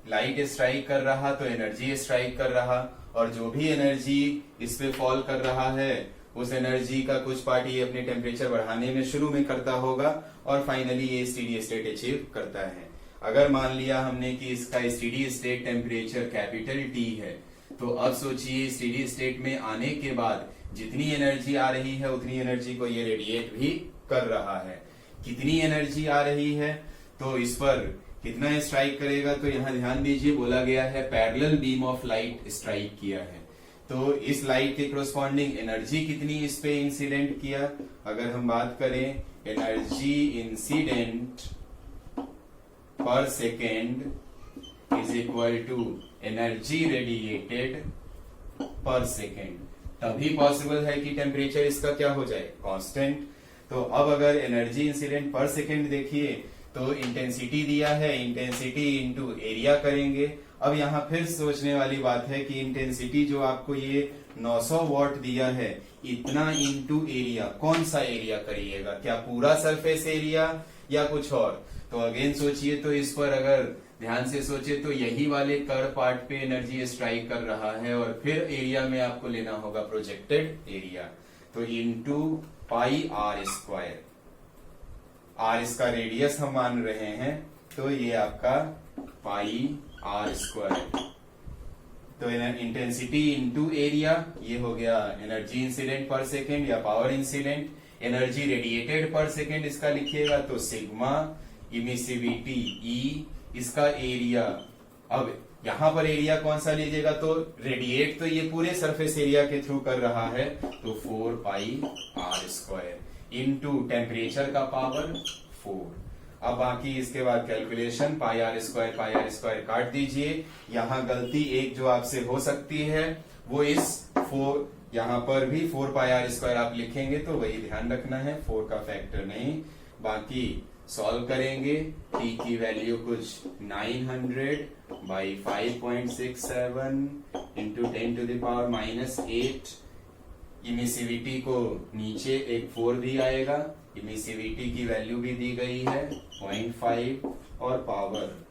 Speaker 1: लाइट स्ट्राइक कर रहा तो एनर्जी स्ट्राइक कर रहा, और जो भी एनर्जी इस पे फॉल कर रहा है उस एनर्जी का कुछ पार्ट ये अपने टेम्परेचर बढ़ाने में शुरू में करता होगा और फाइनली ये स्टेडी स्टेट अचीव करता है। अगर मान लिया हमने कि इसका steady state temperature capital T है, तो अब सोचिए स्टेडी स्टेट में आने के बाद जितनी एनर्जी आ रही है उतनी एनर्जी को ये रेडिएट भी कर रहा है। कितनी एनर्जी आ रही है तो इस पर कितना स्ट्राइक करेगा, तो यहाँ ध्यान दीजिए बोला गया है parallel beam of light strike किया है, तो इस लाइट के कोरस्पॉन्डिंग एनर्जी कितनी इस पे इंसिडेंट किया। अगर हम बात करें energy incident per second is equal to energy radiated per second, तभी पॉसिबल है कि टेम्परेचर इसका क्या हो जाए, कांस्टेंट। तो अब अगर एनर्जी इंसिडेंट पर सेकेंड देखिए तो इंटेंसिटी दिया है, इंटेंसिटी इंटू एरिया करेंगे। अब यहाँ फिर सोचने वाली बात है कि इंटेंसिटी जो आपको ये 900 वॉट दिया है, इतना इंटू एरिया, कौन सा एरिया करिएगा, क्या पूरा सरफेस एरिया या कुछ और। तो अगेन सोचिए, तो इस पर अगर ध्यान से सोचे तो यही वाले कर्व पार्ट पे एनर्जी स्ट्राइक कर रहा है और फिर एरिया में आपको लेना होगा प्रोजेक्टेड एरिया, तो into pi r square. R इसका रेडियस हम मान रहे हैं, तो ये आपका पाई आर स्क्वायर। तो इंटेंसिटी इंटू एरिया, ये हो गया एनर्जी इंसिडेंट पर सेकेंड या power incident. Energy radiated per second इसका लिखिएगा तो सिग्मा, इमिसिविटी ई, इसका एरिया। अब यहां पर एरिया कौन सा लीजिएगा, तो रेडिएट तो ये पूरे सरफेस एरिया के थ्रू कर रहा है, तो 4 pi r square into temperature का पावर 4। अब बाकी इसके बाद कैलकुलेशन, पाई आर स्क्वायर काट दीजिए। यहाँ गलती एक जो आपसे हो सकती है वो इस 4, यहाँ पर भी 4 पाई आर स्क्वायर आप लिखेंगे तो वही ध्यान रखना है, 4 का फैक्टर नहीं। बाकी सॉल्व करेंगे, टी की वैल्यू कुछ 900 by 5.67 into 10 to the power -8। Emissivity को नीचे एक 4 भी आएगा, इमिसिविटी की वैल्यू भी दी गई है 0.5 और पावर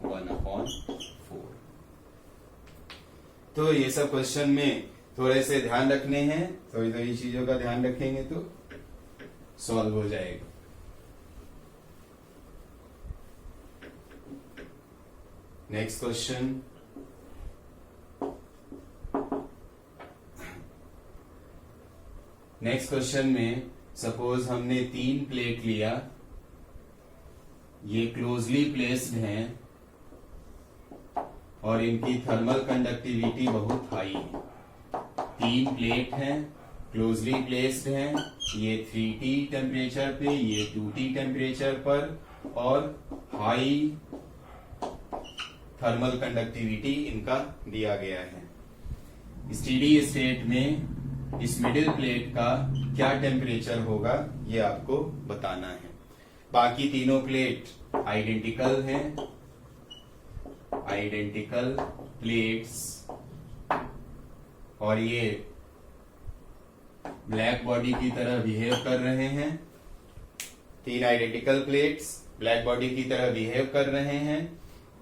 Speaker 1: 1/4। तो ये सब क्वेश्चन में थोड़े से ध्यान रखने हैं, थोड़ी थोड़ी चीजों का ध्यान रखेंगे तो सॉल्व हो जाएगा। नेक्स्ट क्वेश्चन, में सपोज हमने 3 प्लेट लिया, ये क्लोजली प्लेस्ड हैं और इनकी थर्मल कंडक्टिविटी बहुत हाई है। 3 प्लेट हैं, क्लोजली प्लेस्ड हैं, ये 3T टेम्परेचर पे, ये 2T टेम्परेचर पर, और हाई थर्मल कंडक्टिविटी इनका दिया गया है। स्टेडी स्टेट में इस मिडिल प्लेट का क्या टेम्परेचर होगा ये आपको बताना है। बाकी तीनों प्लेट आइडेंटिकल हैं, आइडेंटिकल प्लेट्स, और ये ब्लैक बॉडी की तरह बिहेव कर रहे हैं। 3 आइडेंटिकल प्लेट्स ब्लैक बॉडी की तरह बिहेव कर रहे हैं,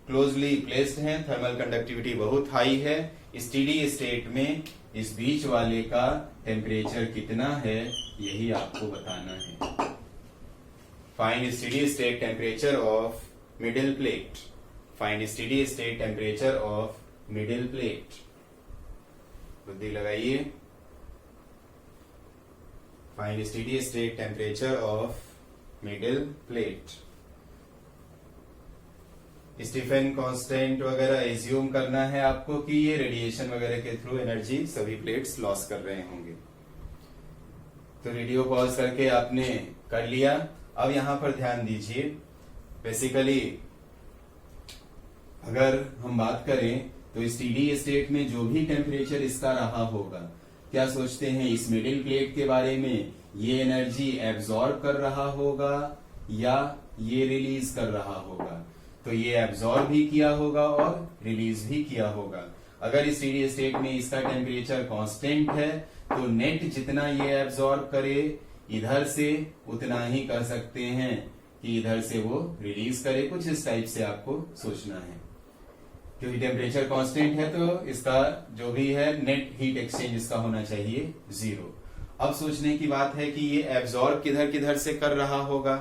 Speaker 1: क्लोजली प्लेस्ड हैं, थर्मल कंडक्टिविटी बहुत हाई है। स्टेडी स्टेट में इस बीच वाले का टेम्परेचर कितना है यही आपको बताना है। Find steady state temperature of middle plate. Find steady state temperature of middle plate. बुद्धि लगाइए। Find steady state temperature of middle plate. Stefan constant वगैरह एज्यूम करना है आपको कि ये रेडिएशन वगैरह के थ्रू एनर्जी सभी प्लेट्स लॉस कर रहे होंगे। तो वीडियो पॉज करके आपने कर लिया। अब यहां पर ध्यान दीजिए, बेसिकली अगर हम बात करें तो स्टेडी स्टेट में जो भी टेम्परेचर इसका रहा होगा, क्या सोचते हैं इस मिडिल प्लेट के बारे में? ये एनर्जी एब्जॉर्ब कर रहा होगा या ये रिलीज कर रहा होगा? तो ये एब्जॉर्ब भी किया होगा और रिलीज भी किया होगा। अगर इस स्टेडी स्टेट में इसका टेम्परेचर कांस्टेंट है तो नेट जितना ये एब्जॉर्ब करे इधर से उतना ही कर सकते हैं कि इधर से वो रिलीज करे। कुछ इस टाइप से आपको सोचना है, क्योंकि टेम्परेचर कांस्टेंट है तो इसका जो भी है नेट हीट एक्सचेंज इसका होना चाहिए 0। अब सोचने की बात है कि ये एब्जॉर्ब किधर किधर से कर रहा होगा।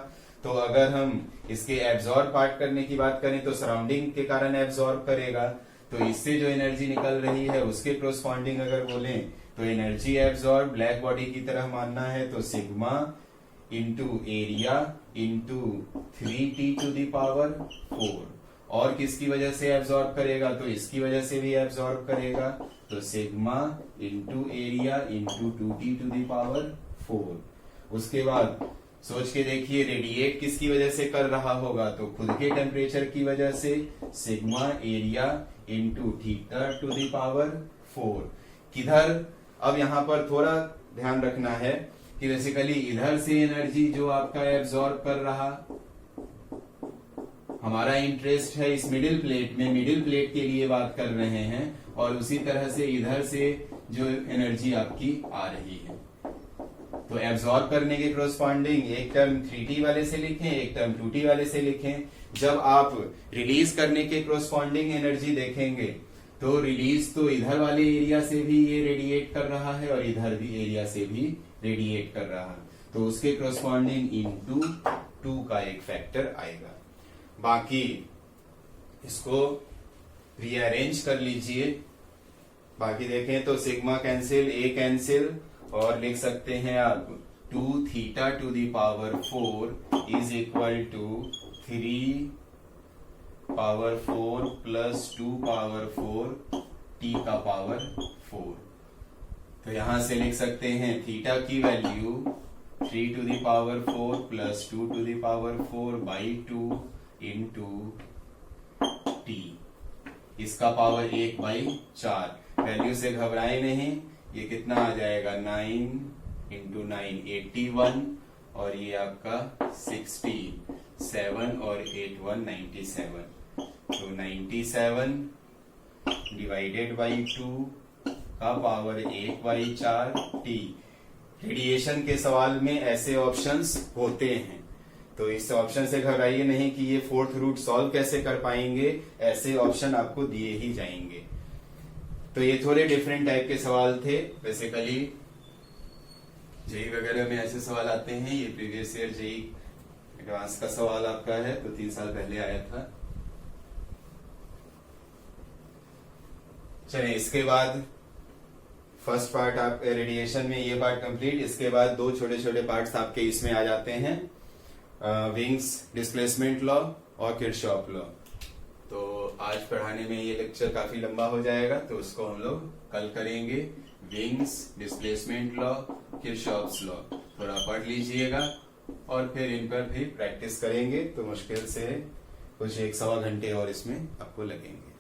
Speaker 1: तो अगर हम इसके एब्जॉर्ब पार्ट करने की बात करें तो सराउंडिंग के कारण एब्जॉर्ब करेगा, तो इससे जो एनर्जी निकल रही है उसके कोरस्पॉन्डिंग अगर बोलें तो एनर्जी एब्जॉर्ब ब्लैक बॉडी की तरह मानना है तो sigma into area into 3t to the power 4। और किसकी वजह से एब्जॉर्ब करेगा? तो इसकी वजह से भी एब्जॉर्ब करेगा, तो sigma into area into 2t to the power 4। उसके बाद सोच के देखिए रेडिएट किसकी वजह से कर रहा होगा? तो खुद के टेम्परेचर की वजह से, sigma area into theta to the power 4। किधर? अब यहां पर थोड़ा ध्यान रखना है कि बेसिकली इधर से एनर्जी जो आपका एब्जॉर्ब कर रहा, हमारा इंटरेस्ट है इस मिडिल प्लेट में, मिडिल प्लेट के लिए बात कर रहे हैं, और उसी तरह से इधर से जो एनर्जी आपकी आ रही है। तो एब्जॉर्ब करने के कोरस्पॉन्डिंग एक टर्म 3t वाले से लिखें, एक टर्म 2t वाले से लिखें। जब आप रिलीज करने के कोरस्पॉन्डिंग एनर्जी देखेंगे तो रिलीज तो इधर वाले एरिया से भी ये रेडिएट कर रहा है और इधर भी एरिया से भी रेडिएट कर रहा है, तो उसके कोरस्पॉन्डिंग इनटू 2 का एक फैक्टर आएगा। बाकी इसको रीअरेंज कर लीजिए। बाकी देखें तो सिग्मा कैंसिल, ए कैंसिल, और लिख सकते हैं आप 2 theta to the power 4 is equal to 3 power 4 plus 2 power 4 t का पावर 4। तो यहां से लिख सकते हैं थीटा की value 3 to the power 4 plus 2 to the power 4 by 2 into t। इसका पावर 1 बाई 4। वैल्यू से घबराए नहीं, ये कितना आ जाएगा 9 इंटू 9 81, और ये आपका 16, 7 और 8 1 97। तो 97 डिवाइडेड बाई 2 का पावर 1 बाई 4 t। रेडिएशन के सवाल में ऐसे ऑप्शंस होते हैं, तो इस ऑप्शन से घबराइए नहीं कि ये 4th रूट सॉल्व कैसे कर पाएंगे, ऐसे ऑप्शन आपको दिए ही जाएंगे। तो ये थोड़े डिफरेंट टाइप के सवाल थे। बेसिकली जेई वगैरह में ऐसे सवाल आते हैं। ये प्रीवियस ईयर जेई एडवांस का सवाल आपका है, तो 3 साल पहले आया था। चलिए, इसके बाद फर्स्ट पार्ट आप रेडिएशन में ये पार्ट कंप्लीट। इसके बाद 2 छोटे छोटे पार्ट्स आपके इसमें आ जाते हैं, विंग्स डिस्प्लेसमेंट लॉ और किरचॉफ लॉ। तो आज पढ़ाने में ये लेक्चर काफी लंबा हो जाएगा, तो उसको हम लोग कल करेंगे। Wings displacement law, Kirchhoff's law थोड़ा पढ़ लीजिएगा और फिर इन पर भी प्रैक्टिस करेंगे। तो मुश्किल से कुछ 1 सवा घंटे और इसमें आपको लगेंगे।